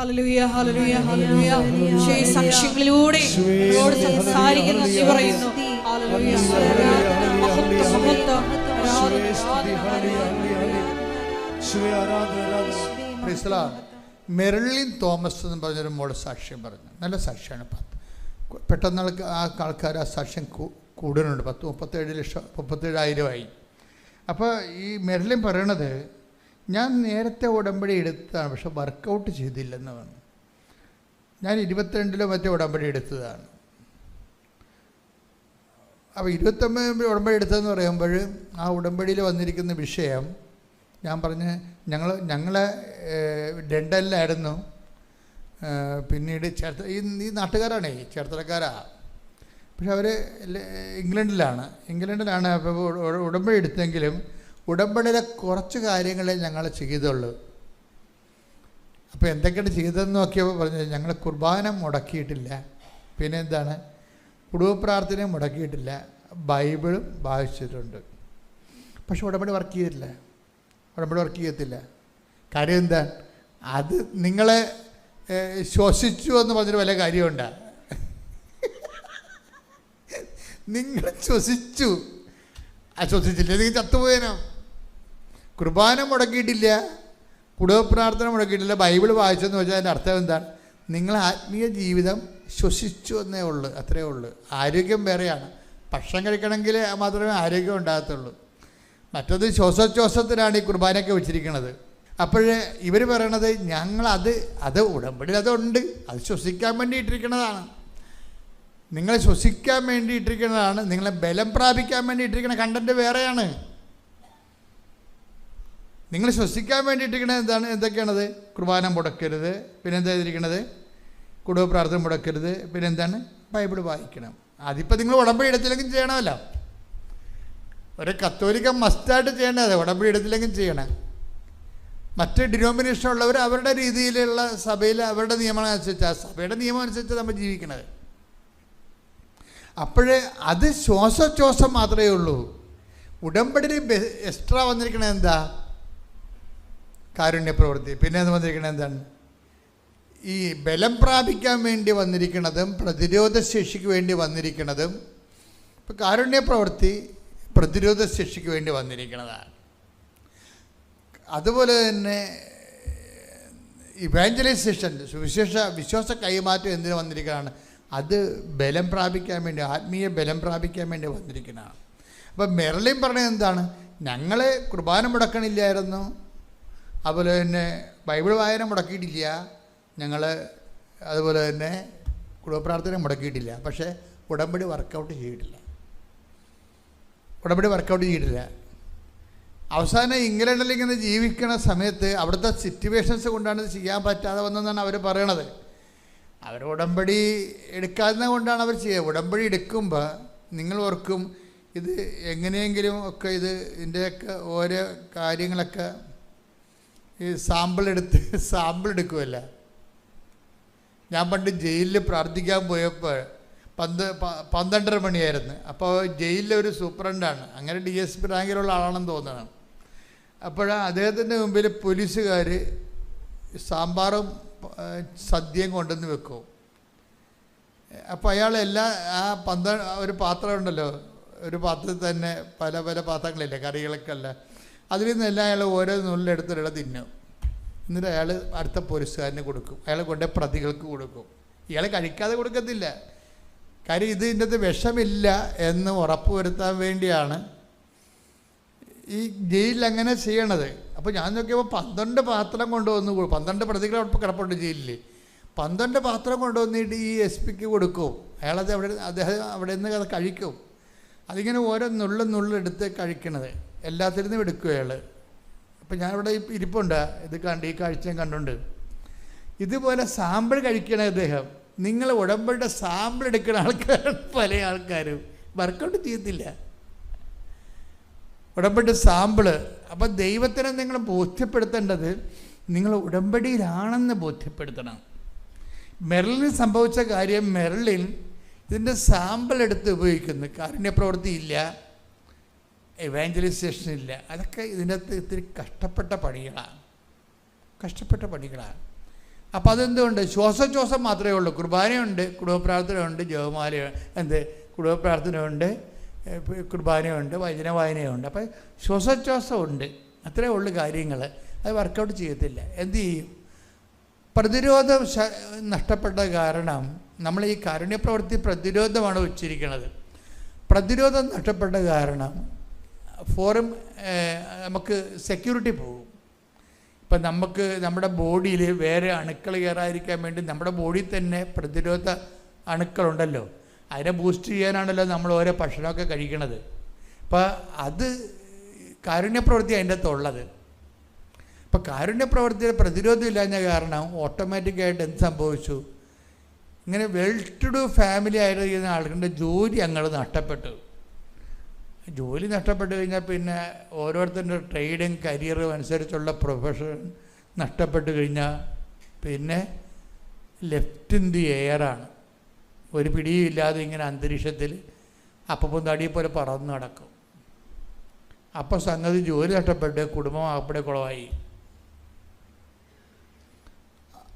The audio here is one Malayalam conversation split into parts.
Hallelujah, hallelujah, hallelujah. സാക്ഷ്യങ്ങളിലൂടെ നമ്മളോട് സംസാരിക്കുന്ന നന്ദി പറയുന്നു. ഹല്ലേലൂയ, മഹത്വം, മഹത്വം, മെർലിൻ തോമസ് എന്ന് പറഞ്ഞൊരു മോള് സാക്ഷ്യം പറഞ്ഞു. നല്ല സാക്ഷ്യമാണ്. പെട്ടെന്ന് ആൾക്കാർ ആ സാക്ഷ്യം കൂടുതലുണ്ട്. 37,000 അപ്പോൾ ഈ മെർലിൻ പറയണത്, ഞാൻ നേരത്തെ ഉടമ്പടി എടുത്തതാണ്, പക്ഷെ വർക്കൗട്ട് ചെയ്തില്ലെന്ന് പറഞ്ഞു. ഞാൻ 22 മറ്റേ ഉടമ്പടി എടുത്തതാണ്. അപ്പോൾ 29 ഉടമ്പടി എടുത്തതെന്ന് പറയുമ്പോൾ ആ ഉടമ്പടിയിൽ വന്നിരിക്കുന്ന വിഷയം ഞാൻ പറഞ്ഞ് ഞങ്ങളെ ഡെൻഡലിലായിരുന്നു. പിന്നീട് ഈ നാട്ടുകാരാണേ, ചേർത്തലക്കാരാ, പക്ഷെ അവർ ഇംഗ്ലണ്ടിലാണ്. അപ്പോൾ ഉടമ്പടി എടുത്തെങ്കിലും ഉടമ്പടിയിലെ കുറച്ച് കാര്യങ്ങളെ ഞങ്ങൾ ചെയ്തുള്ളൂ. അപ്പോൾ എന്തൊക്കെയാണ് ചെയ്തതെന്ന് നോക്കിയപ്പോൾ പറഞ്ഞു, ഞങ്ങൾ കുർബാന മുടക്കിയിട്ടില്ല, പിന്നെ എന്താണ്, കുടുംബ പ്രാർത്ഥനയും മുടക്കിയിട്ടില്ല, ബൈബിളും വായിച്ചിട്ടുണ്ട്. പക്ഷെ ഉടമ്പടി വർക്ക് ചെയ്തിട്ടില്ല. ഉടമ്പടി വർക്ക് ചെയ്യത്തില്ല. കാര്യം എന്താ, അത് നിങ്ങളെ ശ്വസിച്ചു എന്ന് പറഞ്ഞൊരു വലിയ കാര്യമുണ്ട്. നിങ്ങൾ ശ്വസിച്ചു, ശ്വസിച്ചില്ല നിങ്ങൾ ചത്തുപോയനോ. കുർബാന മുടക്കിയിട്ടില്ല, കുടുംബ പ്രാർത്ഥന മുടക്കിയിട്ടില്ല, ബൈബിൾ വായിച്ചെന്ന് വെച്ചാൽ അതിൻ്റെ അർത്ഥം എന്താണ്, നിങ്ങൾ ആത്മീയ ജീവിതം ശ്വസിച്ചു എന്നേ ഉള്ളൂ, അത്രയേ ഉള്ളൂ. ആരോഗ്യം വേറെയാണ്. ഭക്ഷണം കഴിക്കണമെങ്കിൽ മാത്രമേ ആരോഗ്യം ഉണ്ടാകത്തുള്ളൂ. മറ്റത് ശ്വാസോച്ഛ്വാസത്തിനാണ് ഈ കുർബാനയൊക്കെ വെച്ചിരിക്കുന്നത്. അപ്പോൾ ഇവർ പറയണത് അത് ഉടമ്പടിയിൽ അതുണ്ട്, അത് ശ്വസിക്കാൻ വേണ്ടി ഇട്ടിരിക്കുന്നതാണ്. നിങ്ങളെ ശ്വസിക്കാൻ വേണ്ടി ഇട്ടിരിക്കുന്നതാണ്, നിങ്ങളെ ബലം പ്രാപിക്കാൻ വേണ്ടി ഇട്ടിരിക്കുന്ന കണ്ടൻറ്റ് വേറെയാണ്. നിങ്ങൾ ശ്വസിക്കാൻ വേണ്ടി ഇട്ടിരിക്കുന്നത് എന്തൊക്കെയാണത്, കുർബാന മുടക്കരുത്, പിന്നെന്താ ചെയ്തിരിക്കണത്, കുടുംബ പ്രാർത്ഥന മുടക്കരുത്, പിന്നെന്താണ്, ബൈബിൾ വായിക്കണം. അതിപ്പോൾ നിങ്ങൾ ഉടമ്പടി എടുത്തില്ലെങ്കിൽ ചെയ്യണമല്ലോ. ഒരു കത്തോലിക്ക മസ്റ്റായിട്ട് ചെയ്യേണ്ടത്, ഉടമ്പടി എടുത്തില്ലെങ്കിൽ ചെയ്യണം. മറ്റ് ഡിനോമിനേഷൻ ഉള്ളവർ അവരുടെ രീതിയിലുള്ള സഭയിൽ അവരുടെ നിയമം അനുസരിച്ച്, ആ സഭയുടെ നിയമം അനുസരിച്ച് നമ്മൾ ജീവിക്കണത്. അപ്പോഴേ അത് ശ്വാസോച്ഛ്വാസം മാത്രമേ ഉള്ളൂ. ഉടമ്പടിയിൽ എക്സ്ട്രാ വന്നിരിക്കണത് എന്താ, കാരുണ്യ പ്രവൃത്തി. പിന്നെ അത് വന്നിരിക്കണത് എന്താണ്, ഈ ബലം പ്രാപിക്കാൻ വേണ്ടി വന്നിരിക്കുന്നതും പ്രതിരോധ ശേഷിക്ക് വേണ്ടി വന്നിരിക്കുന്നതും. ഇപ്പോൾ കാരുണ്യ പ്രവൃത്തി പ്രതിരോധ ശേഷിക്ക് വേണ്ടി വന്നിരിക്കുന്നതാണ്. അതുപോലെ തന്നെ ഇവാഞ്ചലൈസേഷൻ, വിശ്വാസ കൈമാറ്റം എന്തിനു വന്നിരിക്കുന്നതാണ്, അത് ബലം പ്രാപിക്കാൻ വേണ്ടി, ആത്മീയ ബലം പ്രാപിക്കാൻ വേണ്ടി വന്നിരിക്കുന്നതാണ്. അപ്പം മെർലിൻ പറഞ്ഞത് എന്താണ്, ഞങ്ങൾ കുർബാന മുടക്കണില്ലായിരുന്നു, അതുപോലെ തന്നെ ബൈബിൾ വായന മുടക്കിയിട്ടില്ല, ഞങ്ങൾ അതുപോലെ തന്നെ കുടുംബപ്രാർത്ഥന മുടക്കിയിട്ടില്ല, പക്ഷേ ഉടമ്പടി വർക്കൗട്ട് ചെയ്തിട്ടില്ല. അവസാനം ഇംഗ്ലണ്ടിൽ ഇങ്ങനെ ജീവിക്കുന്ന സമയത്ത് അവിടുത്തെ സിറ്റുവേഷൻസ് കൊണ്ടാണ് ഇത് ചെയ്യാൻ പറ്റാതെ വന്നതെന്നാണ് അവർ പറയണത്. അവർ ഉടമ്പടി എടുക്കാതെ കൊണ്ടാണ് അവർ ചെയ്യുക. ഉടമ്പടി എടുക്കുമ്പോൾ നിങ്ങൾ ഓർക്കും, ഇത് എങ്ങനെയെങ്കിലും ഒക്കെ ഇതിൻ്റെയൊക്കെ ഓരോ കാര്യങ്ങളൊക്കെ ഈ സാമ്പിൾ എടുക്കുമല്ല. ഞാൻ പണ്ട് ജയിലിൽ പ്രാർത്ഥിക്കാൻ പോയപ്പോൾ 12:30 മണിയായിരുന്നു. അപ്പോൾ ജയിലിലെ ഒരു സൂപ്രണ്ടാണ്, അങ്ങനെ DSP റാങ്കിലുള്ള ആളാണെന്ന് തോന്നണം. അദ്ദേഹത്തിൻ്റെ മുമ്പിൽ പോലീസുകാർ സാമ്പാറും സദ്യയും കൊണ്ടുവന്ന് വെക്കും. അപ്പോൾ അയാൾ ഒരു പാത്രം ഉണ്ടല്ലോ, ഒരു പാത്രത്തിൽ തന്നെ പല പല പാത്രങ്ങളില്ലേ, കറികളൊക്കെ അല്ല, അതിൽ നിന്നെല്ലാം അയാൾ ഓരോ നുള്ളിലെടുത്തിട തിന്നും. എന്നിട്ട് അയാൾ അടുത്ത പോലീസുകാരന് കൊടുക്കും, അയാൾ കൊണ്ട് പ്രതികൾക്ക് കൊടുക്കും. ഇയാൾ കഴിക്കാതെ കൊടുക്കത്തില്ല. കാര്യം ഇതിൻ്റെ അകത്ത് വിഷമില്ല എന്ന് ഉറപ്പ് വരുത്താൻ വേണ്ടിയാണ് ഈ ജയിലിൽ അങ്ങനെ ചെയ്യണത്. അപ്പോൾ ഞാൻ നോക്കിയപ്പോൾ 12 പാത്രം കൊണ്ടുവന്ന് 12 പ്രതികൾ അവിടെ കിടപ്പുണ്ട് ജയിലിൽ. 12 പാത്രം കൊണ്ടുവന്നിട്ട് ഈ SP-ക്ക് കൊടുക്കും. അദ്ദേഹം അവിടെ നിന്ന് അത് കഴിക്കും. അതിങ്ങനെ ഓരോ നുള്ളെടുത്ത് കഴിക്കണത്, എല്ലാത്തിൽ നിന്നും എടുക്കും അയാൾ. അപ്പം ഞാനിവിടെ ഇരിപ്പുണ്ട്, ഈ കാഴ്ചയും കണ്ടുണ്ട്. ഇതുപോലെ സാമ്പിൾ കഴിക്കണ അദ്ദേഹം. നിങ്ങൾ ഉടമ്പടിയുടെ സാമ്പിൾ എടുക്കുന്ന ആൾക്കാരാണ് പല ആൾക്കാരും, വർക്കൗട്ട് ചെയ്യത്തില്ല ഉടമ്പടി സാമ്പിള്. അപ്പം ദൈവത്തിനെ നിങ്ങൾ ബോധ്യപ്പെടുത്തേണ്ടത് നിങ്ങൾ ഉടമ്പടിയിലാണെന്ന് ബോധ്യപ്പെടുത്തണം. മെർലിന് സംഭവിച്ച കാര്യം, മെർലിൻ ഇതിൻ്റെ സാമ്പിൾ എടുത്ത് ഉപയോഗിക്കുന്നു. കാരുണ്യപ്രവൃത്തി ഇല്ല, എവാഞ്ചലൈസേഷൻ ഇല്ല. അതൊക്കെ ഇതിൻ്റെ അകത്ത് ഇത്തിരി കഷ്ടപ്പെട്ട പണികളാണ്. അപ്പോൾ അതെന്തുകൊണ്ട് ശ്വാസോച്ഛ്വാസം മാത്രമേ ഉള്ളൂ. കുർബാനയുണ്ട്, കുടുംബ പ്രാർത്ഥനയുണ്ട്, ജപമാല കുടുംബ പ്രാർത്ഥനയുണ്ട്, കുർബാനയുണ്ട്, വചന വായനയുണ്ട്. അപ്പോൾ ശ്വാസോച്ഛ്വാസമുണ്ട്, അത്രേ ഉള്ളൂ കാര്യങ്ങൾ. അത് വർക്കൗട്ട് ചെയ്യത്തില്ല. എന്തു ചെയ്യും? പ്രതിരോധം നഷ്ടപ്പെട്ട കാരണം നമ്മൾ ഈ കാരുണ്യപ്രവൃത്തി പ്രതിരോധമാണ് ഉച്ചരിക്കുന്നത്. പ്രതിരോധം നഷ്ടപ്പെട്ട കാരണം നമുക്ക് സെക്യൂരിറ്റി പോകും. ഇപ്പം നമുക്ക് നമ്മുടെ ബോഡിയിൽ വേറെ അണുക്കൾ കയറാതിരിക്കാൻ വേണ്ടി നമ്മുടെ ബോഡിയിൽ തന്നെ പ്രതിരോധ അണുക്കളുണ്ടല്ലോ, അതിനെ ബൂസ്റ്റ് ചെയ്യാനാണല്ലോ നമ്മൾ ഓരോ ഭക്ഷണമൊക്കെ കഴിക്കണത്. അപ്പോൾ അത് കാരുണ്യപ്രവൃത്തി അതിൻ്റെ അകത്തുള്ളത്. അപ്പോൾ കാരുണ്യപ്രവൃത്തിയുടെ പ്രതിരോധം ഇല്ലാഞ്ഞ കാരണം ഓട്ടോമാറ്റിക്കായിട്ട് എന്ത് സംഭവിച്ചു? ഇങ്ങനെ വെൽ ടു ഡു ഫാമിലി ആയിരുന്ന ആളുകളുടെ ജോലി അങ്ങോട്ട് നഷ്ടപ്പെട്ടു. ജോലി നഷ്ടപ്പെട്ട് കഴിഞ്ഞാൽ പിന്നെ ഓരോരുത്തരുടെ ട്രേഡും കരിയറും അനുസരിച്ചുള്ള പ്രൊഫഷൻ നഷ്ടപ്പെട്ട് കഴിഞ്ഞാൽ പിന്നെ ലെഫ്റ്റ് ഇൻ ദി എയറാണ്. ഒരു പിടിയും ഇല്ലാതെ ഇങ്ങനെ അന്തരീക്ഷത്തിൽ അപ്പം തടിയെ പോലെ പറന്ന് നടക്കും. അപ്പോൾ സംഗതി ജോലി നഷ്ടപ്പെട്ട് കുടുംബം അപ്പടെ കുളമായി.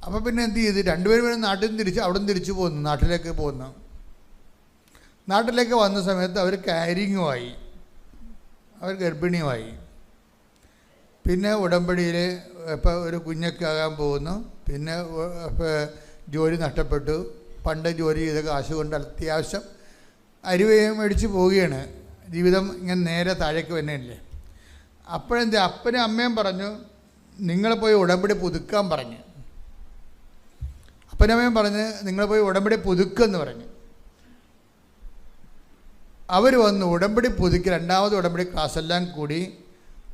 അപ്പോൾ പിന്നെ എന്ത് ചെയ്ത്? രണ്ടുപേരും നാട്ടിൽ നിന്ന് അവിടെ നിന്ന് തിരിച്ചു പോന്നു, നാട്ടിലേക്ക് പോന്നു. നാട്ടിലേക്ക് വന്ന സമയത്ത് അവർ കാരിങ്ങുമായി, അവർ ഗർഭിണിയുമായി. പിന്നെ ഉടമ്പടിയിൽ ഇപ്പോൾ ഒരു കുഞ്ഞൊക്കെ ആകാൻ പോകുന്നു. പിന്നെ ജോലി നഷ്ടപ്പെട്ടു. പണ്ട് ജോലി ചെയ്ത കാശ് കൊണ്ട് അത്യാവശ്യം അരിവയും മേടിച്ച് പോവുകയാണ്. ജീവിതം ഇങ്ങനെ നേരെ താഴേക്ക് തന്നെയല്ലേ. അപ്പോഴെന്താ അപ്പനും അമ്മയും പറഞ്ഞു, നിങ്ങൾ പോയി ഉടമ്പടി പുതുക്കാൻ പറഞ്ഞു. അപ്പനമ്മയും പറഞ്ഞ് നിങ്ങൾ പോയി ഉടമ്പടി പുതുക്കെന്ന് പറഞ്ഞു. അവർ വന്ന് ഉടമ്പടി പുതുക്കി, രണ്ടാമത് ഉടമ്പടി ക്ലാസ്സെല്ലാം കൂടി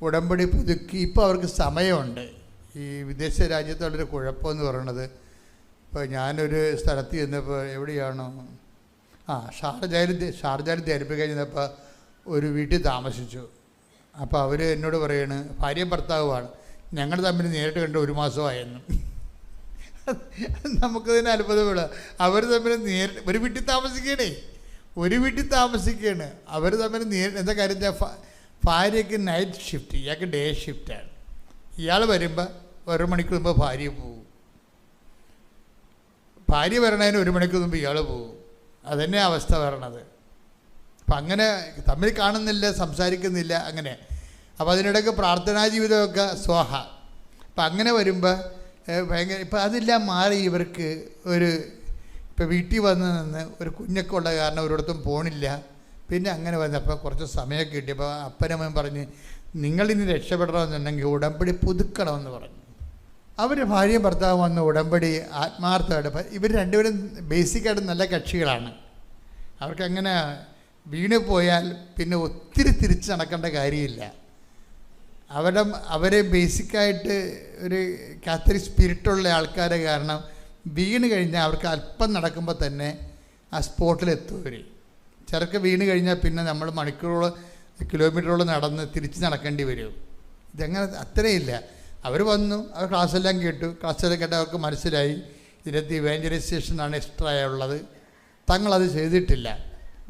ഉടമ്പടി പുതുക്കി. ഇപ്പോൾ അവർക്ക് സമയമുണ്ട്. ഈ വിദേശ രാജ്യത്തുള്ളൊരു കുഴപ്പമെന്ന് പറയണത്, ഇപ്പോൾ ഞാനൊരു സ്ഥലത്ത് ചെന്നപ്പോൾ എവിടെയാണോ ഷാർജയിൽ ധരിപ്പിക്കാൻ ചെന്നപ്പോൾ ഒരു വീട്ടിൽ താമസിച്ചു. അപ്പോൾ അവർ എന്നോട് പറയാണ്, ഭാര്യയും ഭർത്താവുമാണ്, ഞങ്ങൾ തമ്മിൽ നേരിട്ട് കണ്ട് 1 മാസമായെന്ന്. നമുക്കതിന് അത്ഭുതപ്പെടാം. അവർ തമ്മിൽ നേരിട്ട് ഒരു വീട്ടിൽ താമസിക്കുകയാണ്, അവർ തമ്മിൽ എന്താ കാര്യം? ഭാര്യയ്ക്ക് നൈറ്റ് ഷിഫ്റ്റ്, ഇയാൾക്ക് ഡേ ഷിഫ്റ്റാണ്. ഇയാൾ വരുമ്പോൾ 1 മണിക്കൂർ മുമ്പ് ഭാര്യ പോകും, ഭാര്യ വരണതിന് 1 മണിക്കൂർ മുമ്പ് ഇയാൾ പോകും. അതന്നെ അവസ്ഥ വരണത്. അപ്പം അങ്ങനെ തമ്മിൽ കാണുന്നില്ല, സംസാരിക്കുന്നില്ല, അങ്ങനെ. അപ്പോൾ അതിനിടയ്ക്ക് പ്രാർത്ഥനാ ജീവിതമൊക്കെ സ്വാഹ. അപ്പം അങ്ങനെ വരുമ്പോൾ ഭയങ്കര ഇപ്പം അതെല്ലാം മാറി. ഇവർക്ക് ഇപ്പോൾ വീട്ടിൽ വന്ന് നിന്ന് ഒരു കുഞ്ഞൊക്കെ ഉള്ള കാരണം ഒരിടത്തും പോണില്ല. പിന്നെ അങ്ങനെ വന്നപ്പോൾ കുറച്ച് സമയമൊക്കെ കിട്ടിയപ്പോൾ അപ്പനമ്മയും പറഞ്ഞ്, നിങ്ങളിനി രക്ഷപ്പെടണമെന്നുണ്ടെങ്കിൽ ഉടമ്പടി പുതുക്കണമെന്ന് പറഞ്ഞു. അവർ ഭാര്യയും ഭർത്താവും വന്ന് ഉടമ്പടി ആത്മാർത്ഥമായിട്ട്, ഇവർ രണ്ടുപേരും ബേസിക്കായിട്ട് നല്ല കക്ഷികളാണ്. അവർക്കങ്ങനെ വീണ് പോയാൽ പിന്നെ ഒത്തിരി തിരിച്ച് നടക്കേണ്ട കാര്യമില്ല. അവരെ ബേസിക്കായിട്ട് ഒരു കാത്തലിക് സ്പിരിറ്റുള്ള ആൾക്കാരെ കാരണം വീണ് കഴിഞ്ഞാൽ അവർക്ക് അല്പം നടക്കുമ്പോൾ തന്നെ ആ സ്പോട്ടിലെത്തും. ചിലർക്ക് വീണ് കഴിഞ്ഞാൽ പിന്നെ നമ്മൾ മണിക്കൂറോളം കിലോമീറ്ററോളം നടന്ന് തിരിച്ച് നടക്കേണ്ടി വരും. ഇതങ്ങനെ അത്രയില്ല. അവർ വന്നു, അവർ ക്ലാസ്സെല്ലാം കേട്ടു. ക്ലാസ്സെല്ലാം കേട്ട് അവർക്ക് മനസ്സിലായി ഇതിനകത്ത് ഇവാഞ്ചലൈസേഷനാണ് എക്സ്ട്രാ ഉള്ളത്. തങ്ങളത് ചെയ്തിട്ടില്ല.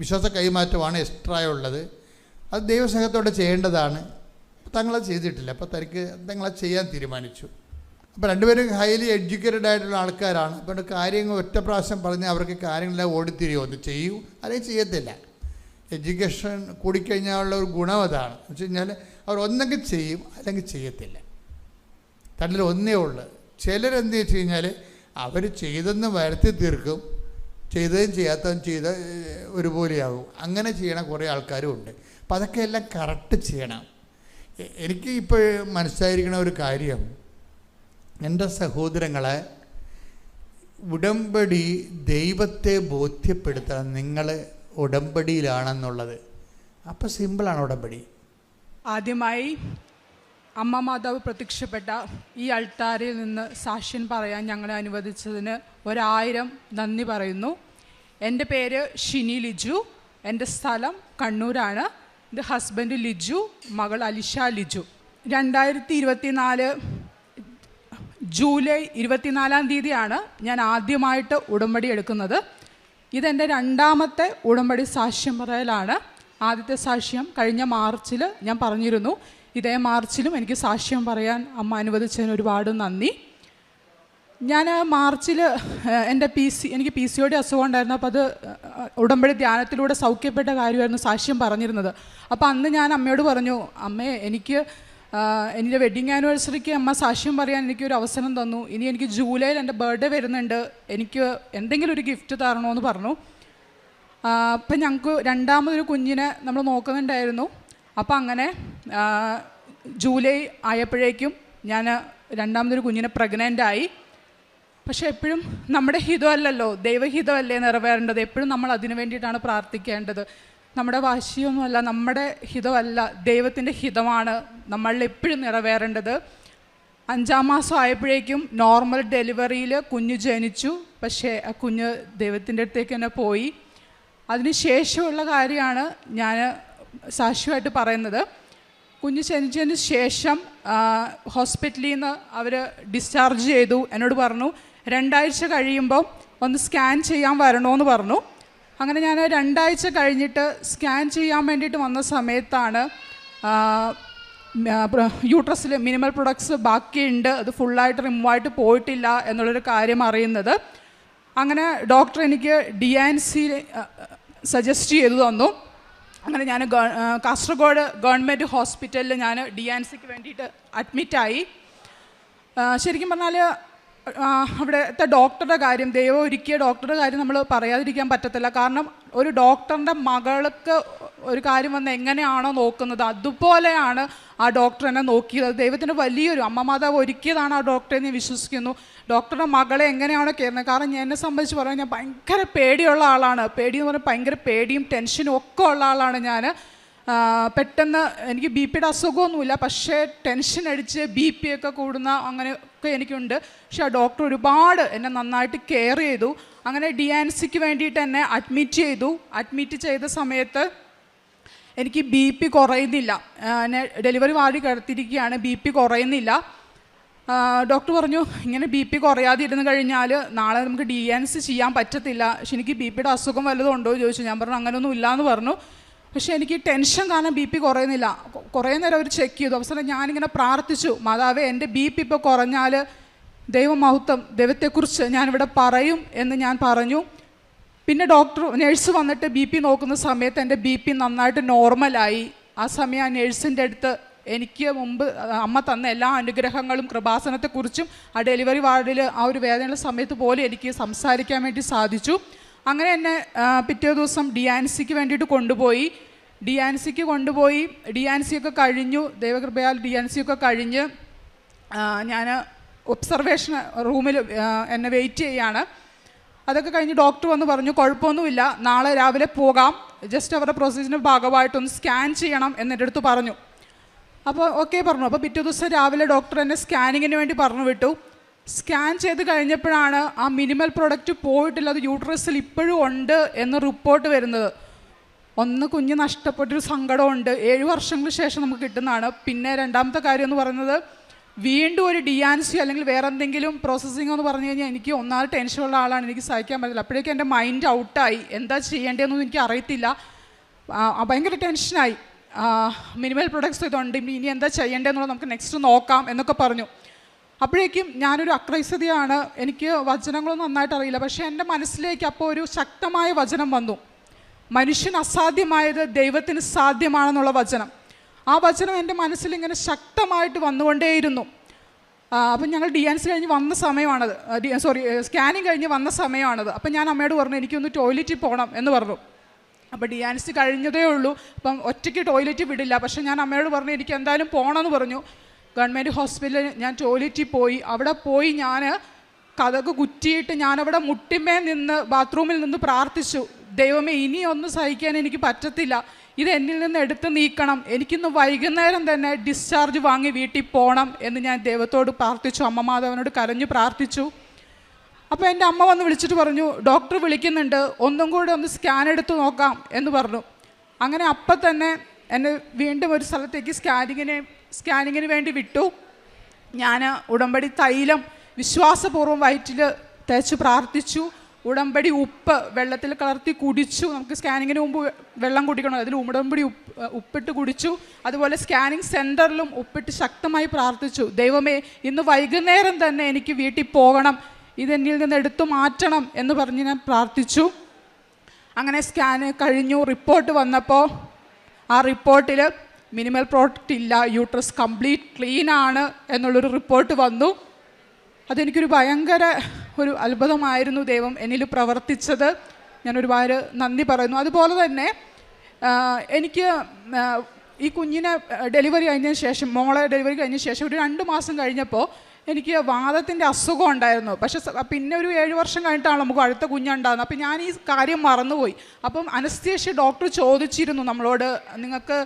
വിശ്വാസ കൈമാറ്റമാണ് എക്സ്ട്രാ ഉള്ളത്. അത് ദൈവസ്നേഹത്തോടെ ചെയ്യേണ്ടതാണ്. തങ്ങളത് ചെയ്തിട്ടില്ല. അപ്പോൾ തങ്ങളത് ചെയ്യാൻ തീരുമാനിച്ചു. അപ്പോൾ രണ്ടുപേരും ഹൈലി എഡ്യൂക്കേറ്റഡ് ആയിട്ടുള്ള ആൾക്കാരാണ്. അപ്പോൾ കാര്യങ്ങൾ ഒറ്റ പ്രാവശ്യം പറഞ്ഞാൽ അവർക്ക് കാര്യങ്ങളെല്ലാം ഓടിത്തിരിയോ, ഒന്ന് ചെയ്യൂ അല്ലെങ്കിൽ ചെയ്യത്തില്ല. എഡ്യൂക്കേഷൻ കൂടിക്കഴിഞ്ഞാലുള്ള ഒരു ഗുണം അതാണ്. എന്ന് വെച്ച് കഴിഞ്ഞാൽ അവർ ഒന്നെങ്കിൽ ചെയ്യും അല്ലെങ്കിൽ ചെയ്യത്തില്ല. തന്നിൽ ഒന്നേ ഉള്ളു. ചിലരെന്ത് വെച്ച് കഴിഞ്ഞാൽ അവർ ചെയ്തെന്ന് വരുത്തി തീർക്കും, ചെയ്തതും ചെയ്യാത്തതും ചെയ്ത ഒരുപോലെയാകും. അങ്ങനെ ചെയ്യണ കുറേ ആൾക്കാരും ഉണ്ട്. അപ്പോൾ അതൊക്കെ എല്ലാം കറക്റ്റ് ചെയ്യണം. എനിക്ക് ഇപ്പോൾ മനസ്സിലായിരിക്കണ ഒരു കാര്യം, എൻ്റെ സഹോദരങ്ങളെ, ഉടമ്പടി ദൈവത്തെ ബോധ്യപ്പെടുത്തണം നിങ്ങൾ ഉടമ്പടിയിലാണെന്നുള്ളത്. അപ്പോൾ സിമ്പിളാണ് ഉടമ്പടി. ആദ്യമായി അമ്മ മാതാവ് പ്രത്യക്ഷപ്പെട്ട ഈ അൾത്താരിൽ നിന്ന് സാക്ഷ്യം പറയാൻ ഞങ്ങളെ അനുവദിച്ചതിന് 1000 നന്ദി പറയുന്നു. എൻ്റെ പേര് ഷിനി ലിജു, എൻ്റെ സ്ഥലം കണ്ണൂരാണ്. എൻ്റെ ഹസ്ബൻഡ് ലിജു, മകൾ അലിഷ ലിജു. 2024 ജൂലൈ 24-ാം തീയതിയാണ് ഞാൻ ആദ്യമായിട്ട് ഉടമ്പടി എടുക്കുന്നത്. ഇതെൻ്റെ 2ാമത്തെ ഉടമ്പടി സാക്ഷ്യം പറയലാണ്. ആദ്യത്തെ സാക്ഷ്യം കഴിഞ്ഞ മാർച്ചിൽ ഞാൻ പറഞ്ഞിരുന്നു. ഇതേ മാർച്ചിലും എനിക്ക് സാക്ഷ്യം പറയാൻ അമ്മ അനുവദിച്ചതിന് ഒരുപാട് നന്ദി. ഞാൻ മാർച്ചിൽ എൻ്റെ എനിക്ക് PCOD അസുഖം ഉണ്ടായിരുന്നു. അപ്പോൾ അത് ഉടമ്പടി ധ്യാനത്തിലൂടെ സൗഖ്യപ്പെട്ട കാര്യമായിരുന്നു സാക്ഷ്യം പറഞ്ഞിരുന്നത്. അപ്പോൾ അന്ന് ഞാൻ അമ്മയോട് പറഞ്ഞു, അമ്മേ എനിക്ക് എൻ്റെ വെഡ്ഡിങ് ആനിവേഴ്സറിക്ക് അമ്മ സാക്ഷ്യം പറയാൻ എനിക്കൊരു അവസരം തന്നു. ഇനി എനിക്ക് ജൂലൈയിൽ എൻ്റെ ബർത്ത്ഡേ വരുന്നുണ്ട്, എനിക്ക് എന്തെങ്കിലും ഒരു ഗിഫ്റ്റ് തരണമെന്ന് പറഞ്ഞു. അപ്പം ഞങ്ങൾക്ക് രണ്ടാമതൊരു കുഞ്ഞിനെ നമ്മൾ നോക്കുന്നുണ്ടായിരുന്നു. അപ്പം അങ്ങനെ ജൂലൈ ആയപ്പോഴേക്കും ഞാൻ രണ്ടാമതൊരു കുഞ്ഞിനെ പ്രഗ്നൻ്റായി. പക്ഷേ എപ്പോഴും നമ്മുടെ ഹിതമല്ലല്ലോ, ദൈവഹിതമല്ലേ നിറവേറേണ്ടത്. എപ്പോഴും നമ്മൾ അതിനു വേണ്ടിയിട്ടാണ് പ്രാർത്ഥിക്കേണ്ടത്. നമ്മുടെ വാശിയൊന്നുമല്ല, നമ്മുടെ ഹിതമല്ല, ദൈവത്തിൻ്റെ ഹിതമാണ് നമ്മളിൽ എപ്പോഴും നിറവേറേണ്ടത്. 5-ാം മാസം ആയപ്പോഴേക്കും നോർമൽ ഡെലിവറിയിൽ കുഞ്ഞ് ജനിച്ചു. പക്ഷേ ആ കുഞ്ഞ് ദൈവത്തിൻ്റെ അടുത്തേക്ക് തന്നെ പോയി. അതിന് ശേഷമുള്ള കാര്യമാണ് ഞാൻ സാക്ഷ്യമായിട്ട് പറയുന്നത്. കുഞ്ഞ് ജനിച്ചതിന് ശേഷം ഹോസ്പിറ്റലിൽ നിന്ന് അവർ ഡിസ്ചാർജ് ചെയ്തു. എന്നോട് പറഞ്ഞു 2 ആഴ്ച കഴിയുമ്പോൾ ഒന്ന് സ്കാൻ ചെയ്യാൻ വരണമെന്ന് പറഞ്ഞു. അങ്ങനെ ഞാൻ 2 ആഴ്ച കഴിഞ്ഞിട്ട് സ്കാൻ ചെയ്യാൻ വേണ്ടിയിട്ട് വന്ന സമയത്താണ് യൂട്രസിൽ മിനിമൽ പ്രൊഡക്ട്സ് ബാക്കിയുണ്ട്, അത് ഫുള്ളായിട്ട് റിമൂവായിട്ട് പോയിട്ടില്ല എന്നുള്ളൊരു കാര്യം അറിയുന്നത്. അങ്ങനെ ഡോക്ടർ എനിക്ക് DNC സജസ്റ്റ് ചെയ്തു തന്നു. അങ്ങനെ ഞാൻ കാസർഗോഡ് ഗവൺമെൻറ് ഹോസ്പിറ്റലിൽ ഞാൻ DNCക്ക് വേണ്ടിയിട്ട് അഡ്മിറ്റായി. ശരിക്കും പറഞ്ഞാൽ അവിടുത്തെ ഡോക്ടറുടെ കാര്യം, ദൈവം ഒരുക്കിയ ഡോക്ടറുടെ കാര്യം നമ്മൾ പറയാതിരിക്കാൻ പറ്റത്തില്ല. കാരണം ഒരു ഡോക്ടറിൻ്റെ മകൾക്ക് ഒരു കാര്യം വന്ന് എങ്ങനെയാണോ നോക്കുന്നത് അതുപോലെയാണ് ആ ഡോക്ടർ എന്നെ നോക്കിയത്. ദൈവത്തിൻ്റെ വലിയൊരു അമ്മ മാതാവ് ഒരുക്കിയതാണ് ആ ഡോക്ടറെ എന്ന് വിശ്വസിക്കുന്നു. ഡോക്ടറുടെ മകളെ എങ്ങനെയാണോ കയറുന്നത്. കാരണം എന്നെ സംബന്ധിച്ച് പറയാൻ ഞാൻ ഭയങ്കര പേടിയുള്ള ആളാണ്. പേടിയെന്ന് പറഞ്ഞാൽ ഭയങ്കര പേടിയും ടെൻഷനും ഒക്കെ ഉള്ള ആളാണ് ഞാൻ. പെട്ടെന്ന് എനിക്ക് BP-യുടെ അസുഖമൊന്നുമില്ല, പക്ഷേ ടെൻഷൻ അടിച്ച് BP ഒക്കെ കൂടുന്ന അങ്ങനെയൊക്കെ എനിക്കുണ്ട്. പക്ഷേ ആ ഡോക്ടർ ഒരുപാട് എന്നെ നന്നായിട്ട് കെയർ ചെയ്തു. അങ്ങനെ DNCക്ക് വേണ്ടിയിട്ട് എന്നെ അഡ്മിറ്റ് ചെയ്ത സമയത്ത് എനിക്ക് BP കുറയുന്നില്ല. എന്നെ ഡെലിവറി വാർഡിൽ കിടത്തിയിരിക്കുകയാണ്, BP കുറയുന്നില്ല. ഡോക്ടർ പറഞ്ഞു ഇങ്ങനെ BP കുറയാതെ ഇരുന്ന് കഴിഞ്ഞാൽ നാളെ നമുക്ക് DNC ചെയ്യാൻ പറ്റത്തില്ല. പക്ഷെ എനിക്ക് BP-യുടെ അസുഖം വല്ലതും ഉണ്ടോ എന്ന് ചോദിച്ചു. ഞാൻ പറഞ്ഞു അങ്ങനെയൊന്നും ഇല്ലയെന്ന് പറഞ്ഞു. പക്ഷേ എനിക്ക് ടെൻഷൻ കാരണം BP കുറയുന്നില്ല. കുറേ നേരം അവർ ചെക്ക് ചെയ്തു. അവസാനം ഞാനിങ്ങനെ പ്രാർത്ഥിച്ചു, മാതാവേ എൻ്റെ BP ഇപ്പോൾ കുറഞ്ഞാൽ ദൈവമഹത്വം, ദൈവത്തെക്കുറിച്ച് ഞാനിവിടെ പറയും എന്ന് ഞാൻ പറഞ്ഞു. പിന്നെ നേഴ്സ് വന്നിട്ട് BP നോക്കുന്ന സമയത്ത് എൻ്റെ BP നന്നായിട്ട് നോർമലായി. ആ സമയം ആ നേഴ്സിൻ്റെ അടുത്ത് എനിക്ക് മുമ്പ് അമ്മ തന്ന എല്ലാ അനുഗ്രഹങ്ങളും കൃപാസനത്തെക്കുറിച്ചും ആ ഡെലിവറി വാർഡിൽ ആ ഒരു വേദനയുള്ള സമയത്ത് പോലും എനിക്ക് സംസാരിക്കാൻ വേണ്ടി സാധിച്ചു. അങ്ങനെ എന്നെ പിറ്റേ ദിവസം DNCക്ക് വേണ്ടിയിട്ട് കൊണ്ടുപോയി. DNC ഒക്കെ കഴിഞ്ഞു. ദൈവകൃപയാൽ DNC ഒക്കെ കഴിഞ്ഞ് ഞാൻ ഒബ്സർവേഷൻ റൂമിൽ എന്നെ വെയിറ്റ് ചെയ്യാണ്. അതൊക്കെ കഴിഞ്ഞ് ഡോക്ടർ വന്ന് പറഞ്ഞു കുഴപ്പമൊന്നുമില്ല, നാളെ രാവിലെ പോകാം, ജസ്റ്റ് അവരുടെ പ്രൊസീജിയറിൻ്റെ ഭാഗമായിട്ടൊന്ന് സ്കാൻ ചെയ്യണം എന്നെൻ്റെ അടുത്ത് പറഞ്ഞു. അപ്പോൾ ഓക്കെ പറഞ്ഞു. അപ്പോൾ പിറ്റേ ദിവസം രാവിലെ ഡോക്ടർ എന്നെ സ്കാനിങ്ങിന് വേണ്ടി പറഞ്ഞു വിട്ടു. സ്കാൻ ചെയ്ത് കഴിഞ്ഞപ്പോഴാണ് ആ മിനിമൽ പ്രൊഡക്റ്റ് പോയിട്ടില്ല, അത് യൂട്രസിൽ ഇപ്പോഴും ഉണ്ട് എന്ന് റിപ്പോർട്ട് വരുന്നത്. ഒന്ന് കുഞ്ഞ് നഷ്ടപ്പെട്ടൊരു സങ്കടമുണ്ട്. 7 വർഷങ്ങൾക്ക് ശേഷം നമുക്ക് കിട്ടുന്നതാണ്. പിന്നെ രണ്ടാമത്തെ കാര്യം എന്ന് പറയുന്നത് വീണ്ടും ഒരു DNC അല്ലെങ്കിൽ വേറെ എന്തെങ്കിലും പ്രോസസ്സിംഗ് എന്ന് പറഞ്ഞു കഴിഞ്ഞാൽ എനിക്ക് ഒന്നാമത് ടെൻഷനുള്ള ആളാണ്, എനിക്ക് സഹിക്കാൻ പറ്റില്ല. അപ്പോഴേക്കും എൻ്റെ മൈൻഡ് ഔട്ടായി, എന്താ ചെയ്യേണ്ടതെന്നൊന്നും എനിക്ക് അറിയത്തില്ല. ഭയങ്കര ടെൻഷനായി. മിനിമൽ പ്രൊഡക്ട്സ് ഇതുണ്ട്, ഇനി എന്താ ചെയ്യേണ്ടതെന്നുള്ളത് നമുക്ക് നെക്സ്റ്റ് നോക്കാം എന്നൊക്കെ പറഞ്ഞു. അപ്പോഴേക്കും ഞാനൊരു അക്രൈസ്തയാണ്, എനിക്ക് വചനങ്ങളൊന്നും നന്നായിട്ട് അറിയില്ല. പക്ഷേ എൻ്റെ മനസ്സിലേക്ക് അപ്പോൾ ഒരു ശക്തമായ വചനം വന്നു, മനുഷ്യന് അസാധ്യമായത് ദൈവത്തിന് സാധ്യമാണെന്നുള്ള വചനം. ആ വചനം എൻ്റെ മനസ്സിലിങ്ങനെ ശക്തമായിട്ട് വന്നുകൊണ്ടേയിരുന്നു. അപ്പം ഞങ്ങൾ DNC കഴിഞ്ഞ് വന്ന സമയമാണത്, സ്കാനിങ് കഴിഞ്ഞ് വന്ന സമയമാണത്. അപ്പം ഞാൻ അമ്മയോട് പറഞ്ഞു എനിക്കൊന്ന് ടോയ്ലറ്റിൽ പോകണം എന്ന് പറഞ്ഞു. അപ്പോൾ DNC കഴിഞ്ഞതേ ഉള്ളൂ, അപ്പം ഒറ്റയ്ക്ക് ടോയ്ലറ്റ് വിടില്ല. പക്ഷേ ഞാൻ അമ്മയോട് പറഞ്ഞു എനിക്ക് എന്തായാലും പോകണമെന്ന് പറഞ്ഞു. ഗവൺമെൻറ് ഹോസ്പിറ്റലിൽ ഞാൻ ടോയ്ലറ്റിൽ പോയി. അവിടെ പോയി ഞാൻ കതക് കുറ്റിയിട്ട് ഞാനവിടെ മുട്ടിമേ നിന്ന് ബാത്റൂമിൽ നിന്ന് പ്രാർത്ഥിച്ചു, ദൈവമേ ഇനിയൊന്നും സഹിക്കാൻ എനിക്ക് പറ്റത്തില്ല, ഇത് എന്നിൽ നിന്ന് എടുത്ത് നീക്കണം, എനിക്കിന്ന് വൈകുന്നേരം തന്നെ ഡിസ്ചാർജ് വാങ്ങി വീട്ടിൽ പോകണം എന്ന് ഞാൻ ദൈവത്തോട് പ്രാർത്ഥിച്ചു. അമ്മ മാധവനോട് കരഞ്ഞു പ്രാർത്ഥിച്ചു. അപ്പോൾ എൻ്റെ അമ്മ വന്ന് വിളിച്ചിട്ട് പറഞ്ഞു ഡോക്ടർ വിളിക്കുന്നുണ്ട്, ഒന്നും കൂടെ ഒന്ന് സ്കാൻ എടുത്ത് നോക്കാം എന്ന് പറഞ്ഞു. അങ്ങനെ അപ്പം തന്നെ എന്നെ വീണ്ടും ഒരു സ്ഥലത്തേക്ക് സ്കാനിങ്ങിന് വേണ്ടി വിട്ടു. ഞാൻ ഉടമ്പടി തൈലം വിശ്വാസപൂർവ്വം വയറ്റിൽ തേച്ച് പ്രാർത്ഥിച്ചു. ഉടമ്പടി ഉപ്പ് വെള്ളത്തിൽ കലർത്തി കുടിച്ചു. നമുക്ക് സ്കാനിങ്ങിന് മുമ്പ് വെള്ളം കുടിക്കണം, അതിൽ ഉടമ്പടി ഉപ്പിട്ട് കുടിച്ചു. അതുപോലെ സ്കാനിങ് സെൻറ്ററിലും ഉപ്പിട്ട് ശക്തമായി പ്രാർത്ഥിച്ചു. ദൈവമേ, ഇന്ന് വൈകുന്നേരം തന്നെ എനിക്ക് വീട്ടിൽ പോകണം, ഇതെന്നിൽ നിന്ന് എടുത്തു മാറ്റണം എന്ന് പറഞ്ഞ് ഞാൻ പ്രാർത്ഥിച്ചു. അങ്ങനെ സ്കാന് കഴിഞ്ഞു. റിപ്പോർട്ട് വന്നപ്പോൾ ആ റിപ്പോർട്ടിൽ മിനിമൽ പ്രോഡക്റ്റ് ഇല്ല, യൂട്രസ് കംപ്ലീറ്റ് ക്ലീൻ ആണ് എന്നുള്ളൊരു റിപ്പോർട്ട് വന്നു. അതെനിക്കൊരു ഭയങ്കര ഒരു അത്ഭുതമായിരുന്നു ദൈവം എന്നിൽ പ്രവർത്തിച്ചത്. ഞാൻ ഒരുപാട് നന്ദി പറയുന്നു. അതുപോലെ തന്നെ എനിക്ക് ഈ കുഞ്ഞിനെ ഡെലിവറി കഴിഞ്ഞതിന് ശേഷം, മോളെ ഡെലിവറി കഴിഞ്ഞ ശേഷം ഒരു 2 മാസം കഴിഞ്ഞപ്പോൾ എനിക്ക് വാദത്തിൻ്റെ അസുഖം ഉണ്ടായിരുന്നു. പക്ഷെ പിന്നെ ഒരു 7 വർഷം കഴിഞ്ഞിട്ടാണ് നമുക്ക് അടുത്ത കുഞ്ഞുണ്ടാകുന്നത്. അപ്പം ഞാൻ ഈ കാര്യം മറന്നുപോയി. അപ്പം അനസ്തേഷ്യ ഡോക്ടർ ചോദിച്ചിരുന്നു നമ്മളോട്, നിങ്ങൾക്ക്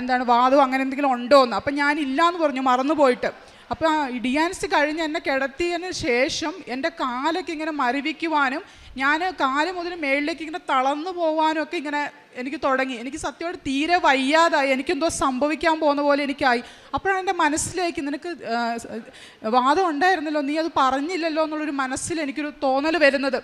എന്താണ് വാദം അങ്ങനെ എന്തെങ്കിലും ഉണ്ടോ എന്ന്. അപ്പം ഞാനില്ല എന്ന് പറഞ്ഞു, മറന്നുപോയിട്ട്. അപ്പോൾ DNC കഴിഞ്ഞ് എന്നെ കിടത്തിയതിന് ശേഷം എൻ്റെ കാലൊക്കെ ഇങ്ങനെ മരവിക്കുവാനും ഞാൻ കാല് മുതൽ മേളിലേക്ക് ഇങ്ങനെ തളർന്നു പോകാനും ഒക്കെ ഇങ്ങനെ എനിക്ക് തുടങ്ങി. എനിക്ക് സത്യമായിട്ട് തീരെ വയ്യാതായി, എനിക്കെന്തോ സംഭവിക്കാൻ പോകുന്ന പോലെ എനിക്കായി. അപ്പോഴാണ് എൻ്റെ മനസ്സിലേക്ക്, നിനക്ക് വാദം ഉണ്ടായിരുന്നല്ലോ, നീ അത് പറഞ്ഞില്ലല്ലോ എന്നുള്ളൊരു മനസ്സിൽ എനിക്കൊരു തോന്നൽ വരുന്നത്.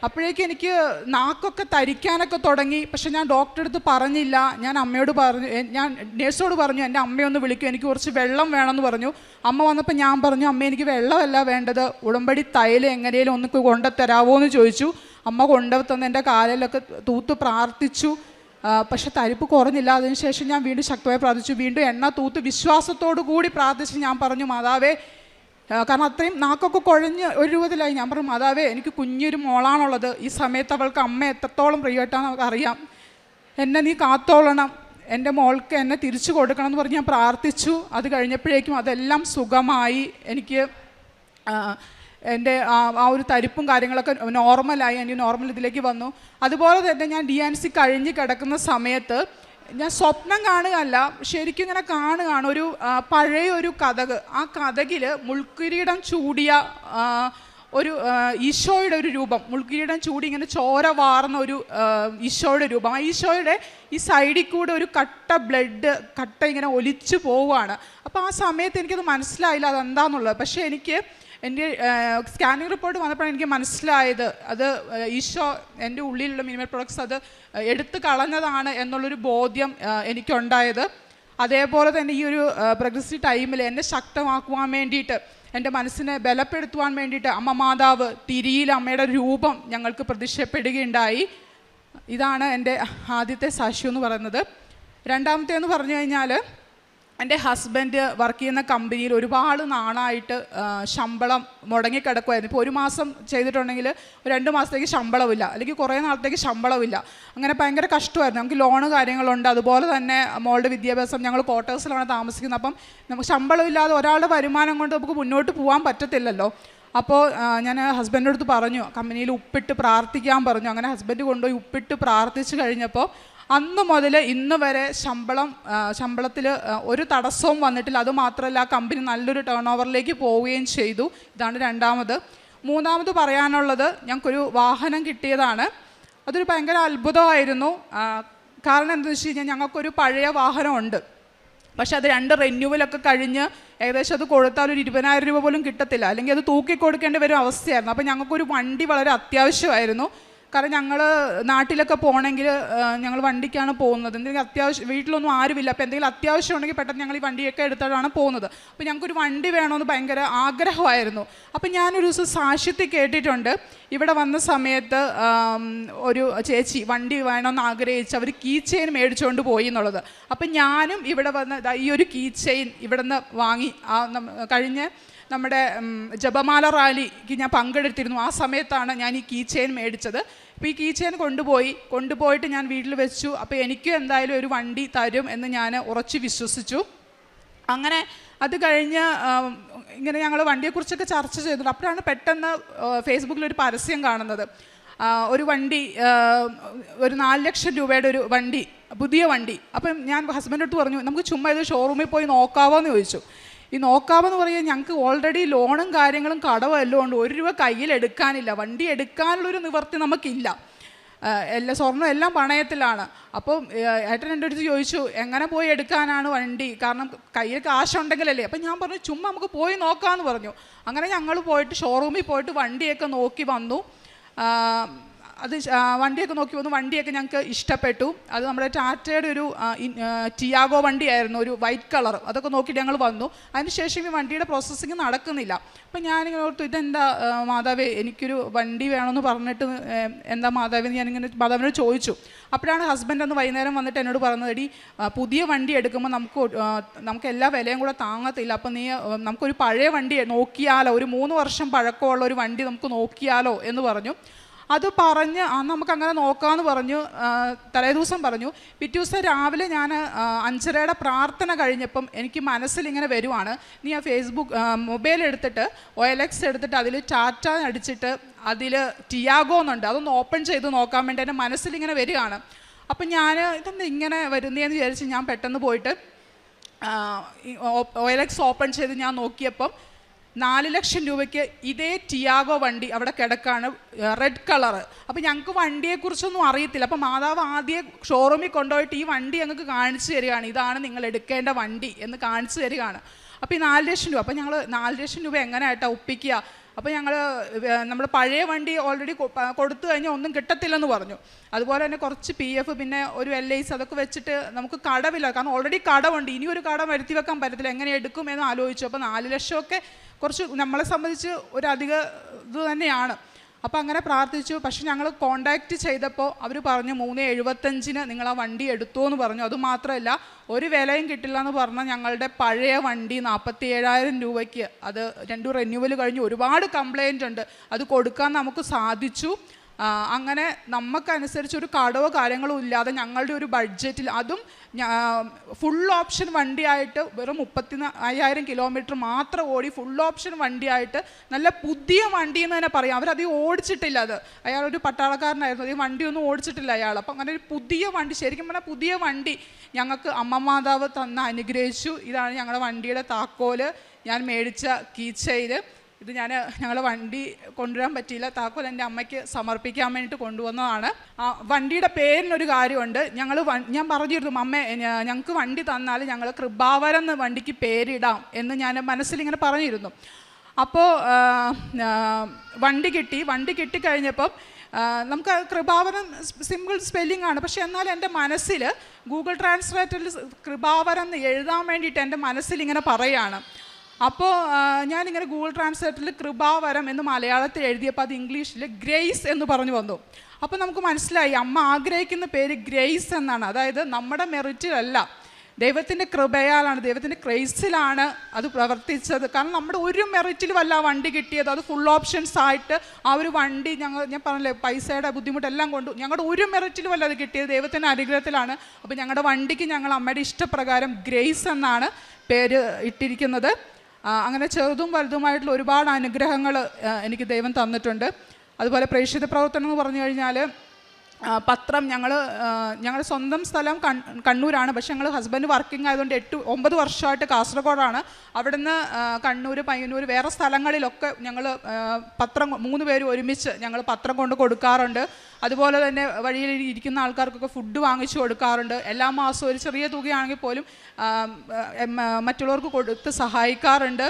അപ്പോഴേക്കും എനിക്ക് നാക്കൊക്കെ തരിക്കാനൊക്കെ തുടങ്ങി. പക്ഷെ ഞാൻ ഡോക്ടറെ അടുത്ത് പറഞ്ഞില്ല. ഞാൻ അമ്മയോട് പറഞ്ഞു, ഞാൻ നേഴ്സോട് പറഞ്ഞു എൻ്റെ അമ്മയൊന്ന് വിളിക്കും, എനിക്ക് കുറച്ച് വെള്ളം വേണമെന്ന് പറഞ്ഞു. അമ്മ വന്നപ്പോൾ ഞാൻ പറഞ്ഞു, അമ്മ എനിക്ക് വെള്ളമല്ല വേണ്ടത്, ഉടമ്പടി തൈലം എങ്ങനെയും ഒന്ന് കൊണ്ടുതരാമോ എന്ന് ചോദിച്ചു. അമ്മ കൊണ്ടുതന്ന് എൻ്റെ കാലിലൊക്കെ തൂത്ത് പ്രാർത്ഥിച്ചു. പക്ഷെ തരിപ്പ് കുറഞ്ഞില്ല. അതിനുശേഷം ഞാൻ വീണ്ടും ശക്തമായി പ്രാർത്ഥിച്ചു. വീണ്ടും എണ്ണ തൂത്ത് വിശ്വാസത്തോടു കൂടി പ്രാർത്ഥിച്ച് ഞാൻ പറഞ്ഞു, മാതാവേ, കാരണം അത്രയും നാക്കൊക്കെ കുഴഞ്ഞ് ഒരു രൂപത്തിലായി. ഞാൻ പറഞ്ഞു, മാതാവേ, എനിക്ക് കുഞ്ഞൊരു മോളാണുള്ളത്, ഈ സമയത്ത് അവൾക്ക് അമ്മ എത്രത്തോളം പ്രിയമായിട്ടാണെന്ന് അവൾക്ക് അറിയാം, എന്നെ നീ കാത്തോളണം, എൻ്റെ മോൾക്ക് എന്നെ തിരിച്ചു കൊടുക്കണം എന്ന് പറഞ്ഞ് ഞാൻ പ്രാർത്ഥിച്ചു. അത് കഴിഞ്ഞപ്പോഴേക്കും അതെല്ലാം സുഖമായി. എനിക്ക് എൻ്റെ ആ ഒരു തരിപ്പും കാര്യങ്ങളൊക്കെ നോർമലായി. എനിക്ക് നോർമൽ ഇതിലേക്ക് വന്നു. അതുപോലെ തന്നെ ഞാൻ DNC കഴിഞ്ഞ് കിടക്കുന്ന സമയത്ത് ഞാൻ സ്വപ്നം കാണുകയല്ല, ശരിക്കും ഇങ്ങനെ കാണുകയാണ് ഒരു പഴയ ഒരു കഥക്. ആ കഥകിൽ മുൾക്കിരീടം ചൂടിയ ഒരു ഈശോയുടെ ഒരു രൂപം, മുൾക്കിരീടം ചൂടി ഇങ്ങനെ ചോര വാർന്ന ഒരു ഈശോയുടെ രൂപം. ആ ഈശോയുടെ ഈ സൈഡിൽ കൂടെ ഒരു കട്ട ബ്ലഡ് കട്ട ഇങ്ങനെ ഒലിച്ചു പോവുകയാണ്. അപ്പോൾ ആ സമയത്ത് എനിക്കത് മനസ്സിലായില്ല അതെന്താണെന്നുള്ളത്. പക്ഷേ എനിക്ക് എൻ്റെ സ്കാനിങ് റിപ്പോർട്ട് വന്നപ്പോഴാണ് എനിക്ക് മനസ്സിലായത് അത് ഈശോ എൻ്റെ ഉള്ളിലുള്ള മിനിമൽ പ്രോഡക്ട്സ് അത് എടുത്തു കളഞ്ഞതാണ് എന്നുള്ളൊരു ബോധ്യം എനിക്കുണ്ടായത്. അതേപോലെ തന്നെ ഈ ഒരു പ്രഗ്നൻസി ടൈമിൽ എന്നെ ശക്തമാക്കുവാൻ വേണ്ടിയിട്ട്, എൻ്റെ മനസ്സിനെ ബലപ്പെടുത്തുവാൻ വേണ്ടിയിട്ട് അമ്മ മാതാവ് തിരിയിൽ അമ്മയുടെ രൂപം ഞങ്ങൾക്ക് പ്രത്യക്ഷപ്പെടുകയുണ്ടായി. ഇതാണ് എൻ്റെ ആദ്യത്തെ സാക്ഷ്യം എന്ന് പറയുന്നത്. രണ്ടാമത്തേന്ന് പറഞ്ഞു കഴിഞ്ഞാൽ, എൻ്റെ ഹസ്ബൻഡ് വർക്ക് ചെയ്യുന്ന കമ്പനിയിൽ ഒരുപാട് നാളായിട്ട് ശമ്പളം മുടങ്ങിക്കിടക്കുമായിരുന്നു. ഇപ്പോൾ 1 മാസം ചെയ്തിട്ടുണ്ടെങ്കിൽ 2 മാസത്തേക്ക് ശമ്പളമില്ല, അല്ലെങ്കിൽ കുറേ നാളത്തേക്ക് ശമ്പളമില്ല. അങ്ങനെ ഭയങ്കര കഷ്ടമായിരുന്നു. നമുക്ക് ലോണ് കാര്യങ്ങളുണ്ട്, അതുപോലെ തന്നെ മോളുടെ വിദ്യാഭ്യാസം, ഞങ്ങൾ ക്വാർട്ടേഴ്സിലാണ് താമസിക്കുന്നത്. അപ്പം നമുക്ക് ശമ്പളമില്ലാതെ ഒരാളുടെ വരുമാനം കൊണ്ട് നമുക്ക് മുന്നോട്ട് പോകാൻ പറ്റത്തില്ലല്ലോ. അപ്പോൾ ഞാൻ ഹസ്ബൻഡിൻ്റെ അടുത്ത് പറഞ്ഞു, കമ്പനിയിൽ ഉപ്പിട്ട് പ്രാർത്ഥിക്കാൻ പറഞ്ഞു. അങ്ങനെ ഹസ്ബൻഡ് കൊണ്ടുപോയി ഉപ്പിട്ട് പ്രാർത്ഥിച്ച് കഴിഞ്ഞപ്പോൾ അന്ന് മുതൽ ഇന്ന് വരെ ശമ്പളത്തിൽ ഒരു തടസ്സവും വന്നിട്ടില്ല. അതുമാത്രമല്ല, ആ കമ്പനി നല്ലൊരു ടേൺ ഓവറിലേക്ക് പോവുകയും ചെയ്തു. ഇതാണ് രണ്ടാമത്. മൂന്നാമത് പറയാനുള്ളത്, ഞങ്ങൾക്കൊരു വാഹനം കിട്ടിയതാണ്. അതൊരു ഭയങ്കര അത്ഭുതമായിരുന്നു. കാരണം എന്താണെന്ന് വെച്ച് കഴിഞ്ഞാൽ, ഞങ്ങൾക്കൊരു പഴയ വാഹനമുണ്ട്. പക്ഷെ അത് 2 റിന്യൂവലൊക്കെ കഴിഞ്ഞ് ഏകദേശം അത് കൊടുത്താൽ ഒരു 20,000 രൂപ പോലും കിട്ടത്തില്ല, അല്ലെങ്കിൽ അത് തൂക്കി കൊടുക്കേണ്ടി വരും അവസ്ഥയായിരുന്നു. അപ്പോൾ ഞങ്ങൾക്കൊരു വണ്ടി വളരെ അത്യാവശ്യമായിരുന്നു. കാരണം ഞങ്ങൾ നാട്ടിലൊക്കെ പോകണമെങ്കിൽ ഞങ്ങൾ വണ്ടിക്കാണ് പോകുന്നത്. എന്തെങ്കിലും അത്യാവശ്യം, വീട്ടിലൊന്നും ആരുമില്ല, അപ്പോൾ എന്തെങ്കിലും അത്യാവശ്യം ഉണ്ടെങ്കിൽ പെട്ടെന്ന് ഞങ്ങൾ ഈ വണ്ടിയൊക്കെ എടുത്തിട്ടാണ് പോകുന്നത്. അപ്പോൾ ഞങ്ങൾക്കൊരു വണ്ടി വേണമെന്ന് ഭയങ്കര ആഗ്രഹമായിരുന്നു. അപ്പോൾ ഞാനൊരു ദിവസം സാക്ഷ്യത്തിൽ കേട്ടിട്ടുണ്ട്, ഇവിടെ വന്ന സമയത്ത് ഒരു ചേച്ചി വണ്ടി വേണമെന്ന് ആഗ്രഹിച്ച് അവർ കീ ചെയിൻ മേടിച്ചുകൊണ്ട് പോയി എന്നുള്ളത്. അപ്പം ഞാനും ഇവിടെ വന്ന് ഈ ഒരു കീ ചെയിൻ ഇവിടെ നിന്ന് വാങ്ങി. കഴിഞ്ഞ നമ്മുടെ ജപമാല റാലിക്ക് ഞാൻ പങ്കെടുത്തിരുന്നു. ആ സമയത്താണ് ഞാൻ ഈ കീ ചെയിൻ മേടിച്ചത്. അപ്പോൾ ഈ കീ ചെയിൻ കൊണ്ടുപോയിട്ട് ഞാൻ വീട്ടിൽ വെച്ചു. അപ്പോൾ എനിക്കും എന്തായാലും ഒരു വണ്ടി തരും എന്ന് ഞാൻ ഉറച്ചു വിശ്വസിച്ചു. അങ്ങനെ അത് കഴിഞ്ഞ് ഇങ്ങനെ ഞങ്ങൾ വണ്ടിയെക്കുറിച്ചൊക്കെ ചർച്ച ചെയ്തിട്ടുണ്ട്. അപ്പോഴാണ് പെട്ടെന്ന് ഫേസ്ബുക്കിലൊരു പരസ്യം കാണുന്നത്. ഒരു വണ്ടി, ഒരു 4 ലക്ഷം രൂപയുടെ ഒരു വണ്ടി, പുതിയ വണ്ടി. അപ്പം ഞാൻ ഹസ്ബൻഡിൻ്റെ അടുത്ത് പറഞ്ഞു, നമുക്ക് ചുമ്മാ ഇത് ഷോറൂമിൽ പോയി നോക്കാവോ എന്ന് ചോദിച്ചു. ഈ നോക്കാമെന്ന് പറയുന്നത് ഞങ്ങൾക്ക് ഓൾറെഡി ലോണും കാര്യങ്ങളും കടവും എല്ലാം ഉണ്ട്, 1 രൂപ കയ്യിൽ എടുക്കാനില്ല, വണ്ടി എടുക്കാനുള്ളൊരു നിവർത്തി നമുക്കില്ല, സ്വർണ്ണം എല്ലാം പണയത്തിലാണ്. അപ്പോൾ ഏട്ടൻ എൻ്റെ അടുത്ത് ചോദിച്ചു, എങ്ങനെ പോയി എടുക്കാനാണ് വണ്ടി, കാരണം കയ്യിൽ കാശുണ്ടെങ്കിലല്ലേ. അപ്പം ഞാൻ പറഞ്ഞു, ചുമ്മാ നമുക്ക് പോയി നോക്കാമെന്ന് പറഞ്ഞു. അങ്ങനെ ഞങ്ങൾ പോയിട്ട് ഷോറൂമിൽ പോയിട്ട് വണ്ടിയൊക്കെ നോക്കി വന്നു. അത് വണ്ടിയൊക്കെ നോക്കി വന്നു. വണ്ടിയൊക്കെ ഞങ്ങൾക്ക് ഇഷ്ടപ്പെട്ടു. അത് നമ്മുടെ ടാറ്റയുടെ ഒരു ടിയാഗോ വണ്ടിയായിരുന്നു, ഒരു വൈറ്റ് കളർ. അതൊക്കെ നോക്കിയിട്ട് ഞങ്ങൾ വന്നു. അതിനുശേഷം ഈ വണ്ടിയുടെ പ്രോസസ്സിങ് നടക്കുന്നില്ല. അപ്പം ഞാനിങ്ങനെ ഓർത്തു, ഇതെന്താ മാതാവേ, എനിക്കൊരു വണ്ടി വേണമെന്ന് പറഞ്ഞിട്ട് എന്താ മാതാവേ, ഞാനിങ്ങനെ മാതാവിനോട് ചോദിച്ചു. അപ്പോഴാണ് ഹസ്ബൻഡ് അന്ന് വൈകുന്നേരം വന്നിട്ട് എന്നോട് പറഞ്ഞത്, എടി പുതിയ വണ്ടി എടുക്കുമ്പോൾ നമുക്ക് എല്ലാ വിലയും കൂടെ താങ്ങത്തില്ല, അപ്പം നീ നമുക്കൊരു പഴയ വണ്ടി നോക്കിയാലോ, ഒരു 3 വർഷം പഴക്കമുള്ള ഒരു വണ്ടി നമുക്ക് നോക്കിയാലോ എന്ന് പറഞ്ഞു. അത് പറഞ്ഞ് നമുക്കങ്ങനെ നോക്കാമെന്ന് പറഞ്ഞു. തലേദിവസം പറഞ്ഞു. പിറ്റേ ദിവസം രാവിലെ ഞാൻ 5:30 പ്രാർത്ഥന കഴിഞ്ഞപ്പം എനിക്ക് മനസ്സിലിങ്ങനെ വരുവാണ്, നീ ആ ഫേസ്ബുക്ക് മൊബൈൽ എടുത്തിട്ട് OLX എടുത്തിട്ട് അതിൽ ടാറ്റ അടിച്ചിട്ട് അതിൽ ടിയാഗോ എന്നുണ്ട്, അതൊന്ന് ഓപ്പൺ ചെയ്ത് നോക്കാൻ വേണ്ടി എൻ്റെ മനസ്സിലിങ്ങനെ വരികയാണ്. അപ്പം ഞാൻ ഇതെന്താ ഇങ്ങനെ വരുന്നതെന്ന് വിചാരിച്ച് ഞാൻ പെട്ടെന്ന് പോയിട്ട് OLX ഓപ്പൺ ചെയ്ത് ഞാൻ നോക്കിയപ്പം 4 ലക്ഷം രൂപയ്ക്ക് ഇതേ ടിയാഗോ വണ്ടി അവിടെ കിടക്കാണ്, റെഡ് കളറ്. അപ്പോൾ ഞങ്ങൾക്ക് വണ്ടിയെക്കുറിച്ചൊന്നും അറിയത്തില്ല. അപ്പോൾ മാതാവ് ആദ്യം ഷോറൂമിൽ കൊണ്ടുപോയിട്ട് ഈ വണ്ടി ഞങ്ങൾക്ക് കാണിച്ചു തരികയാണ്, ഇതാണ് നിങ്ങൾ എടുക്കേണ്ട വണ്ടി എന്ന് കാണിച്ചു തരികയാണ്. അപ്പോൾ ഈ 4 ലക്ഷം രൂപ, അപ്പോൾ ഞങ്ങൾ 4 ലക്ഷം രൂപ എങ്ങനെയായിട്ടാണ് ഒപ്പിക്കുക? അപ്പോൾ ഞങ്ങൾ നമ്മുടെ പഴയ വണ്ടി ഓൾറെഡി കൊടുത്തു കഴിഞ്ഞാൽ ഒന്നും കിട്ടത്തില്ലെന്ന് പറഞ്ഞു. അതുപോലെ തന്നെ കുറച്ച് PF, പിന്നെ ഒരു LIC അതൊക്കെ വെച്ചിട്ട് നമുക്ക് കടവില്ല, കാരണം ഓൾറെഡി കടമുണ്ട്, ഇനി ഒരു കടം വരുത്തി വെക്കാൻ പറ്റത്തില്ല, എങ്ങനെ എടുക്കും എന്ന് ആലോചിച്ചു. അപ്പോൾ 4 ലക്ഷമൊക്കെ കുറച്ച് നമ്മളെ സംബന്ധിച്ച് ഒരു അധിക ഇത് തന്നെയാണ്. അപ്പോൾ അങ്ങനെ പ്രാർത്ഥിച്ചു. പക്ഷെ ഞങ്ങൾ കോണ്ടാക്റ്റ് ചെയ്തപ്പോൾ അവർ പറഞ്ഞു 375-ന് നിങ്ങൾ ആ വണ്ടി എടുത്തു എന്ന് പറഞ്ഞു. അതുമാത്രമല്ല, ഒരു വിലയും കിട്ടില്ല എന്ന് പറഞ്ഞാൽ ഞങ്ങളുടെ പഴയ വണ്ടി 47,000 രൂപയ്ക്ക്, അത് 2 റിന്യൂവൽ കഴിഞ്ഞ് ഒരുപാട് കംപ്ലയിൻ്റ് ഉണ്ട്, അത് കൊടുക്കാൻ നമുക്ക് സാധിച്ചു. അങ്ങനെ നമുക്കനുസരിച്ചൊരു കടവോ കാര്യങ്ങളോ ഇല്ലാതെ ഞങ്ങളുടെ ഒരു ബഡ്ജറ്റിൽ, അതും ഫുൾ ഓപ്ഷൻ വണ്ടിയായിട്ട് വെറും 35,000 കിലോമീറ്റർ മാത്രം ഓടി ഫുൾ ഓപ്ഷൻ വണ്ടിയായിട്ട്, നല്ല പുതിയ വണ്ടി എന്ന് തന്നെ പറയാം. അവരത് ഓടിച്ചിട്ടില്ല, അത് അയാളൊരു പട്ടാളക്കാരനായിരുന്നു, ഈ വണ്ടിയൊന്നും ഓടിച്ചിട്ടില്ല അയാൾ. അപ്പം അങ്ങനെ ഒരു പുതിയ വണ്ടി, ശരിക്കും പറഞ്ഞാൽ പുതിയ വണ്ടി ഞങ്ങൾക്ക് അമ്മ മാതാവ് തന്ന് അനുഗ്രഹിച്ചു. ഇതാണ് ഞങ്ങളുടെ വണ്ടിയുടെ താക്കോല്, ഞാൻ മേടിച്ച കീ ചെയിൻ. ഇത് ഞങ്ങൾ വണ്ടി കൊണ്ടുവരാൻ പറ്റിയില്ല, താക്കോൽ എൻ്റെ അമ്മയ്ക്ക് സമർപ്പിക്കാൻ വേണ്ടിയിട്ട് കൊണ്ടുവന്നതാണ്. വണ്ടിയുടെ പേരിനൊരു കാര്യമുണ്ട്. ഞാൻ പറഞ്ഞിരുന്നു, അമ്മ ഞങ്ങൾക്ക് വണ്ടി തന്നാൽ ഞങ്ങൾ കൃപാവരം എന്ന് വണ്ടിക്ക് പേരിടാം എന്ന് ഞാൻ മനസ്സിലിങ്ങനെ പറഞ്ഞിരുന്നു. അപ്പോൾ വണ്ടി കിട്ടിക്കഴിഞ്ഞപ്പം നമുക്ക് കൃപാവരം സിമ്പിൾ സ്പെല്ലിംഗ് ആണ്, പക്ഷെ എന്നാൽ എൻ്റെ മനസ്സിൽ ഗൂഗിൾ ട്രാൻസ്ലേറ്ററിൽ കൃപാവരം എന്ന് എഴുതാൻ വേണ്ടിയിട്ട് എൻ്റെ മനസ്സിലിങ്ങനെ പറയുകയാണ്. അപ്പോൾ ഞാനിങ്ങനെ ഗൂഗിൾ ട്രാൻസ്ലേറ്ററിൽ കൃപാവരം എന്ന് മലയാളത്തിൽ എഴുതിയപ്പോൾ അത് ഇംഗ്ലീഷിൽ ഗ്രേസ് എന്ന് പറഞ്ഞു വന്നു. അപ്പോൾ നമുക്ക് മനസ്സിലായി അമ്മ ആഗ്രഹിക്കുന്ന പേര് ഗ്രേസ് എന്നാണ്. അതായത് നമ്മുടെ മെറിറ്റിലല്ല, ദൈവത്തിൻ്റെ കൃപയാലാണ്, ദൈവത്തിൻ്റെ ക്രേസിലാണ് അത് പ്രവർത്തിച്ചത്. കാരണം നമ്മുടെ ഒരു മെറിറ്റിലുമല്ല വണ്ടി കിട്ടിയത്, അത് ഫുൾ ഓപ്ഷൻസ് ആയിട്ട് ആ ഒരു വണ്ടി ഞാൻ പറഞ്ഞില്ലേ, പൈസയുടെ ബുദ്ധിമുട്ടെല്ലാം കൊണ്ട് ഞങ്ങളുടെ ഒരു മെറിറ്റിലുമല്ല അത് കിട്ടിയത്, ദൈവത്തിൻ്റെ അനുഗ്രഹത്തിലാണ്. അപ്പോൾ ഞങ്ങളുടെ വണ്ടിക്ക് ഞങ്ങൾ അമ്മയുടെ ഇഷ്ടപ്രകാരം ഗ്രേസ് എന്നാണ് പേര് ഇട്ടിരിക്കുന്നത്. അങ്ങനെ ചെറുതും വലുതുമായിട്ടുള്ള ഒരുപാട് അനുഗ്രഹങ്ങൾ എനിക്ക് ദൈവം തന്നിട്ടുണ്ട്. അതുപോലെ പ്രേക്ഷിത പ്രവർത്തനം എന്ന് പറഞ്ഞു കഴിഞ്ഞാൽ പത്രം, ഞങ്ങളുടെ സ്വന്തം സ്ഥലം കണ്ണൂരാണ്, പക്ഷെ ഞങ്ങൾ ഹസ്ബൻഡ് വർക്കിംഗ് ആയതുകൊണ്ട് 8-9 വർഷമായിട്ട് കാസർഗോഡാണ്. അവിടുന്ന് കണ്ണൂർ, പയ്യന്നൂർ, വേറെ സ്ഥലങ്ങളിലൊക്കെ ഞങ്ങൾ പത്രം 3 പേര് ഒരുമിച്ച് ഞങ്ങൾ പത്രം കൊണ്ട് കൊടുക്കാറുണ്ട്. അതുപോലെ തന്നെ വഴിയിൽ ഇരിക്കുന്ന ആൾക്കാർക്കൊക്കെ ഫുഡ് വാങ്ങിച്ചു കൊടുക്കാറുണ്ട്. എല്ലാ മാസവും ഒരു ചെറിയ തുകയാണെങ്കിൽ പോലും മറ്റുള്ളവർക്ക് കൊടുത്ത് സഹായിക്കാറുണ്ട്.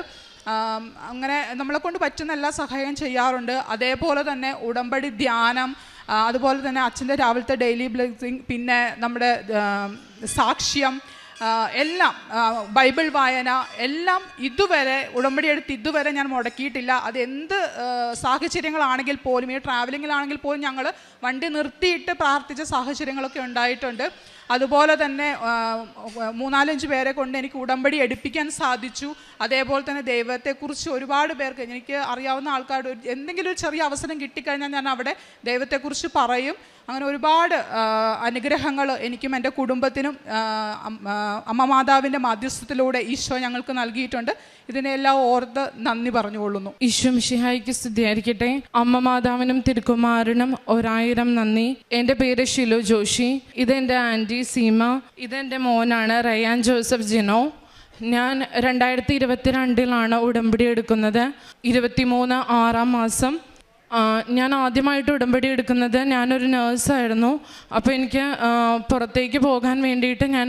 അങ്ങനെ നമ്മളെക്കൊണ്ട് പറ്റുന്ന എല്ലാ സഹായം ചെയ്യാറുണ്ട്. അതേപോലെ തന്നെ ഉടമ്പടി ധ്യാനം, അതുപോലെ തന്നെ അച്ഛൻ്റെ രാവിലത്തെ ഡെയിലി ബ്ലെസ്സിങ്, പിന്നെ നമ്മുടെ സാക്ഷ്യം, എല്ലാം ബൈബിൾ വായന, എല്ലാം ഇതുവരെ ഉടമ്പടി എടുത്ത് ഇതുവരെ ഞാൻ മുടക്കിയിട്ടില്ല. അത് എന്ത് സാഹചര്യങ്ങളാണെങ്കിൽ പോലും, ഈ ട്രാവലിങ്ങിലാണെങ്കിൽ പോലും ഞങ്ങൾ വണ്ടി നിർത്തിയിട്ട് പ്രാർത്ഥിച്ച സാഹചര്യങ്ങളൊക്കെ ഉണ്ടായിട്ടുണ്ട്. അതുപോലെ തന്നെ 3-4 പേരെ കൊണ്ട് എനിക്ക് ഉടമ്പടി എടുപ്പിക്കാൻ സാധിച്ചു. അതേപോലെ തന്നെ ദൈവത്തെക്കുറിച്ച് ഒരുപാട് പേർക്ക്, എനിക്ക് അറിയാവുന്ന ആൾക്കാരുടെ എന്തെങ്കിലും ഒരു ചെറിയ അവസരം കിട്ടിക്കഴിഞ്ഞാൽ ഞാൻ അവിടെ ദൈവത്തെക്കുറിച്ച് പറയും. അങ്ങനെ ഒരുപാട് അനുഗ്രഹങ്ങൾ എനിക്കും എൻ്റെ കുടുംബത്തിനും അമ്മ മാതാവിൻ്റെ മധ്യസ്ഥത്തിലൂടെ ഈശോ ഞങ്ങൾക്ക് നൽകിയിട്ടുണ്ട്. ഇതിനെല്ലാം ഓർത്ത് നന്ദി പറഞ്ഞുകൊള്ളുന്നു. ഈശോ മിശിഹായ്ക്ക് സ്തുതിയായിരിക്കട്ടെ. അമ്മ മാതാവിനും തിരുക്കുമാരനും 1000 നന്ദി. എൻ്റെ പേര് ഷിലു ജോഷി. ഇതെൻ്റെ ആൻറ്റി സീമ. ഇതെൻ്റെ മോനാണ് റയാൻ ജോസഫ് ജിനോ. ഞാൻ 2022 ഉടമ്പടി എടുക്കുന്നത്. 23 6-ാം മാസം ഞാൻ ആദ്യമായിട്ട് ഉടമ്പടി എടുക്കുന്നത് ഞാനൊരു നേഴ്സായിരുന്നു. അപ്പോൾ എനിക്ക് പുറത്തേക്ക് പോകാൻ വേണ്ടിയിട്ട് ഞാൻ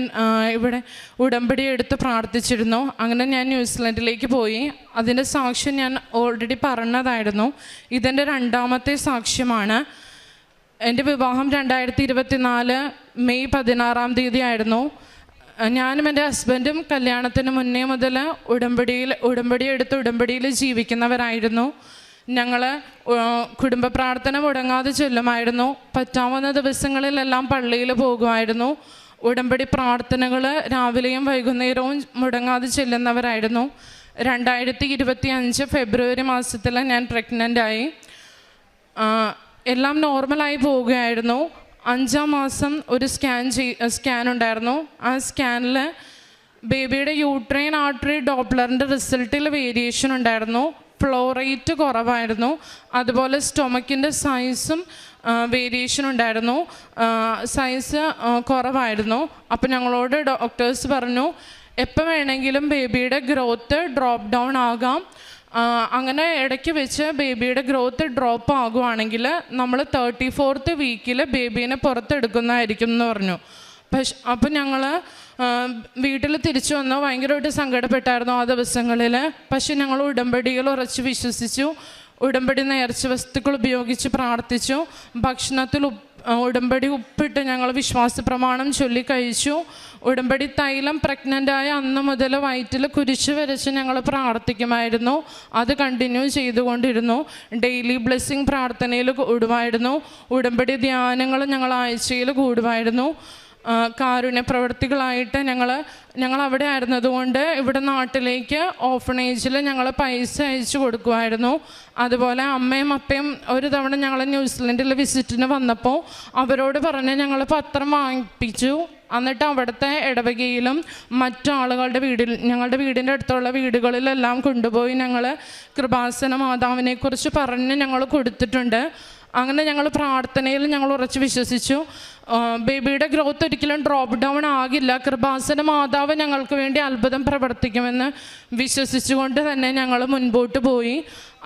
ഇവിടെ ഉടമ്പടി എടുത്ത് പ്രാർത്ഥിച്ചിരുന്നു. അങ്ങനെ ഞാൻ ന്യൂസിലൻഡിലേക്ക് പോയി. അതിൻ്റെ സാക്ഷ്യം ഞാൻ ഓൾറെഡി പറഞ്ഞതായിരുന്നു. ഇതെൻ്റെ രണ്ടാമത്തെ സാക്ഷ്യമാണ്. എൻ്റെ വിവാഹം 2024 മെയ് 16 ആയിരുന്നു. ഞാനും എൻ്റെ ഹസ്ബൻഡും കല്യാണത്തിന് മുന്നേ മുതൽ ഉടമ്പടിയിൽ ജീവിക്കുന്നവരായിരുന്നു. ഞങ്ങൾ കുടുംബ പ്രാർത്ഥന മുടങ്ങാതെ ചൊല്ലുമായിരുന്നു. പറ്റാവുന്ന ദിവസങ്ങളിലെല്ലാം പള്ളിയിൽ പോകുമായിരുന്നു. ഉടമ്പടി പ്രാർത്ഥനകൾ രാവിലെയും വൈകുന്നേരവും മുടങ്ങാതെ ചെല്ലുന്നവരായിരുന്നു. 2025 ഫെബ്രുവരി മാസത്തിൽ ഞാൻ പ്രഗ്നൻ്റായി. എല്ലാം നോർമലായി പോവുകയായിരുന്നു. 5-ാം മാസം ഒരു സ്കാൻ ഉണ്ടായിരുന്നു. ആ സ്കാനിൽ ബേബിയുടെ യൂട്രൈൻ ആർട്ടറി ഡോപ്ലറിൻ്റെ റിസൾട്ടിൽ വേരിയേഷൻ ഉണ്ടായിരുന്നു. ഫ്ലോ റേറ്റ് കുറവായിരുന്നു. അതുപോലെ സ്റ്റൊമക്കിൻ്റെ സൈസും വേരിയേഷൻ ഉണ്ടായിരുന്നു. സൈസ് കുറവായിരുന്നു. അപ്പോൾ ഞങ്ങളോട് ഡോക്ടേഴ്സ് പറഞ്ഞു, എപ്പോൾ വേണമെങ്കിലും ബേബിയുടെ ഗ്രോത്ത് ഡ്രോപ്പ് ഡൗൺ ആകാം. അങ്ങനെ ഇടയ്ക്ക് വെച്ച് ബേബിയുടെ ഗ്രോത്ത് ഡ്രോപ്പ് ആകുവാണെങ്കിൽ നമ്മൾ 34th വീക്കിൽ ബേബീനെ പുറത്തെടുക്കുന്നതായിരിക്കും എന്ന് പറഞ്ഞു. അപ്പോൾ ഞങ്ങൾ വീട്ടിൽ തിരിച്ചു വന്നു. ഭയങ്കരമായിട്ട് സങ്കടപ്പെട്ടായിരുന്നു ആ ദിവസങ്ങളിൽ. പക്ഷെ ഞങ്ങൾ ഉടമ്പടികൾ ഉറച്ച് വിശ്വസിച്ചു. ഉടമ്പടി നേർച്ച വസ്തുക്കൾ ഉപയോഗിച്ച് പ്രാർത്ഥിച്ചു. ഭക്ഷണത്തിൽ ഉടമ്പടി ഉപ്പിട്ട് ഞങ്ങൾ വിശ്വാസ പ്രമാണം ചൊല്ലി കഴിച്ചു. ഉടമ്പടി തൈലം പ്രഗ്നൻ്റായ അന്ന് മുതൽ വയറ്റിൽ കുരിശ് വരച്ച് ഞങ്ങൾ പ്രാർത്ഥിക്കുമായിരുന്നു. അത് കണ്ടിന്യൂ ചെയ്തുകൊണ്ടിരുന്നു. ഡെയിലി ബ്ലെസ്സിങ് പ്രാർത്ഥനയിൽ കൂടുമായിരുന്നു. ഉടമ്പടി ധ്യാനങ്ങൾ ഞങ്ങൾ ആഴ്ചയിൽ കൂടുമായിരുന്നു. കാരുണ്യ പ്രവർത്തികളായിട്ട് ഞങ്ങൾ അവിടെ ആയിരുന്നതുകൊണ്ട് ഇവിടെ നാട്ടിലേക്ക് ഓർഫനേജിൽ ഞങ്ങൾ പൈസ അയച്ചു കൊടുക്കുമായിരുന്നു. അതുപോലെ അമ്മയും അപ്പയും ഒരു തവണ ഞങ്ങൾ ന്യൂസിലൻഡിൽ വിസിറ്റിന് വന്നപ്പോൾ അവരോട് പറഞ്ഞ് ഞങ്ങൾ പത്രം വാങ്ങിപ്പിച്ചു. എന്നിട്ട് അവിടുത്തെ ഇടവകയിലും മറ്റാളുകളുടെ ഞങ്ങളുടെ വീടിൻ്റെ അടുത്തുള്ള വീടുകളിലെല്ലാം കൊണ്ടുപോയി ഞങ്ങൾ കൃപാസന മാതാവിനെക്കുറിച്ച് പറഞ്ഞ് ഞങ്ങൾ കൊടുത്തിട്ടുണ്ട്. അങ്ങനെ ഞങ്ങൾ പ്രാർത്ഥനയിൽ ഞങ്ങൾ ഉറച്ച് വിശ്വസിച്ചു. ബേബിയുടെ ഗ്രോത്ത് ഒരിക്കലും ഡ്രോപ്പ് ഡൗൺ ആകില്ല. കൃപാസന മാതാവ് ഞങ്ങൾക്ക് വേണ്ടി അത്ഭുതം പ്രവർത്തിക്കുമെന്ന് വിശ്വസിച്ചുകൊണ്ട് തന്നെ ഞങ്ങൾ മുൻപോട്ട് പോയി.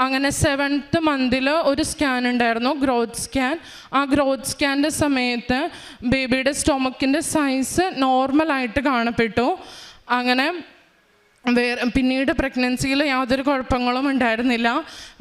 അങ്ങനെ 7th മന്തിൽ ഒരു സ്കാൻ ഉണ്ടായിരുന്നു, ഗ്രോത്ത് സ്കാൻ. ആ ഗ്രോത്ത് സ്കാനിൻ്റെ സമയത്ത് ബേബിയുടെ സ്റ്റൊമക്കിൻ്റെ സൈസ് നോർമലായിട്ട് കാണപ്പെട്ടു. അങ്ങനെ പിന്നീട് പ്രഗ്നൻസിയിൽ യാതൊരു കുഴപ്പങ്ങളും ഉണ്ടായിരുന്നില്ല.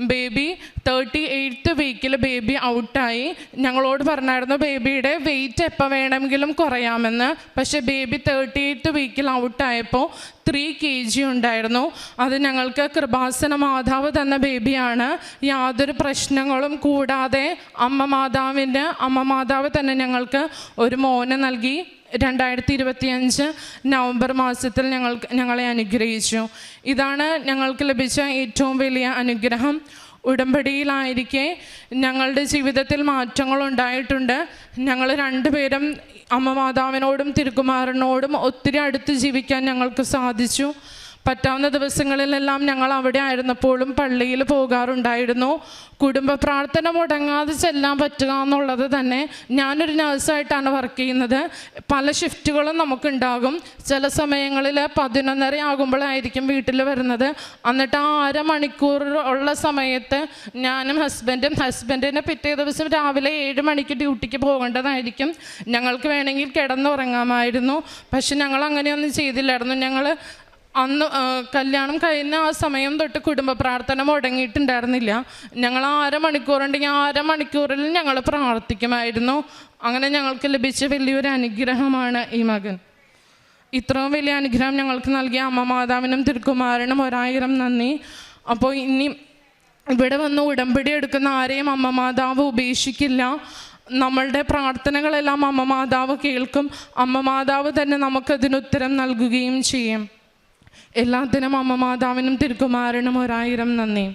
ബേബി 38th വീക്കിൽ ബേബി ഔട്ടായി. ഞങ്ങളോട് പറഞ്ഞായിരുന്നു ബേബിയുടെ വെയിറ്റ് എപ്പോൾ വേണമെങ്കിലും കുറയാമെന്ന്. പക്ഷേ ബേബി 38th വീക്കിൽ ഔട്ടായപ്പോൾ 3 kg ഉണ്ടായിരുന്നു. അത് ഞങ്ങൾക്ക് കൃപാസന മാതാവ് തന്ന ബേബിയാണ്. യാതൊരു പ്രശ്നങ്ങളും കൂടാതെ അമ്മ മാതാവ് തന്നെ ഞങ്ങൾക്ക് ഒരു മോനെ നൽകി. 2025 നവംബർ മാസത്തിൽ ഞങ്ങളെ അനുഗ്രഹിച്ചു. ഇതാണ് ഞങ്ങൾക്ക് ലഭിച്ച ഏറ്റവും വലിയ അനുഗ്രഹം. ഉടമ്പടിയിലായിരിക്കെ ഞങ്ങളുടെ ജീവിതത്തിൽ മാറ്റങ്ങൾ ഉണ്ടായിട്ടുണ്ട്. ഞങ്ങൾ രണ്ടുപേരും അമ്മ മാതാവിനോടും തിരുക്കുമാരനോടും ഒത്തിരി അടുത്ത് ജീവിക്കാൻ ഞങ്ങൾക്ക് സാധിച്ചു. പറ്റാവുന്ന ദിവസങ്ങളിലെല്ലാം ഞങ്ങൾ അവിടെ ആയിരുന്നപ്പോഴും പള്ളിയിൽ പോകാറുണ്ടായിരുന്നു. കുടുംബ പ്രാർത്ഥന മുടങ്ങാതെ ചെല്ലാൻ പറ്റുക എന്നുള്ളത് തന്നെ, ഞാനൊരു നഴ്സായിട്ടാണ് വർക്ക് ചെയ്യുന്നത്. പല ഷിഫ്റ്റുകളും നമുക്കുണ്ടാകും. ചില സമയങ്ങളിൽ 11:30 ആകുമ്പോഴായിരിക്കും വീട്ടിൽ വരുന്നത്. എന്നിട്ട് ആ 1/2 മണിക്കൂർ ഉള്ള സമയത്ത് ഞാനും ഹസ്ബൻഡിനെ പിറ്റേ ദിവസം രാവിലെ 7 മണിക്ക് ഡ്യൂട്ടിക്ക് പോകേണ്ടതായിരിക്കും. ഞങ്ങൾക്ക് വേണമെങ്കിൽ കിടന്നുറങ്ങാമായിരുന്നു. പക്ഷെ ഞങ്ങൾ അങ്ങനെയൊന്നും ചെയ്തില്ലായിരുന്നു. ഞങ്ങൾ അന്ന് കല്യാണം കഴിഞ്ഞ ആ സമയം തൊട്ട് കുടുംബ പ്രാർത്ഥന മുടങ്ങിയിട്ടുണ്ടായിരുന്നില്ല. ഞങ്ങൾ 1/2 മണിക്കൂറുണ്ടെങ്കിൽ 1/2 മണിക്കൂറിൽ ഞങ്ങൾ പ്രാർത്ഥിക്കുമായിരുന്നു. അങ്ങനെ ഞങ്ങൾക്ക് ലഭിച്ച വലിയൊരു അനുഗ്രഹമാണ് ഈ മകൻ. ഇത്രയും വലിയ അനുഗ്രഹം ഞങ്ങൾക്ക് നൽകിയ അമ്മ മാതാവിനും തിരുക്കുമാരനും 1000 നന്ദി. അപ്പോൾ ഇനി ഇവിടെ വന്ന് ഉടമ്പടി എടുക്കുന്ന ആരെയും അമ്മ മാതാവ് ഉപേക്ഷിക്കില്ല. നമ്മളുടെ പ്രാർത്ഥനകളെല്ലാം അമ്മ മാതാവ് കേൾക്കും. അമ്മ മാതാവ് തന്നെ നമുക്കതിനുത്തരം നൽകുകയും ചെയ്യും. എല്ലാത്തിനും അമ്മ മാതാവിനും തിരുക്കുമാരനും 1000 നന്ദി.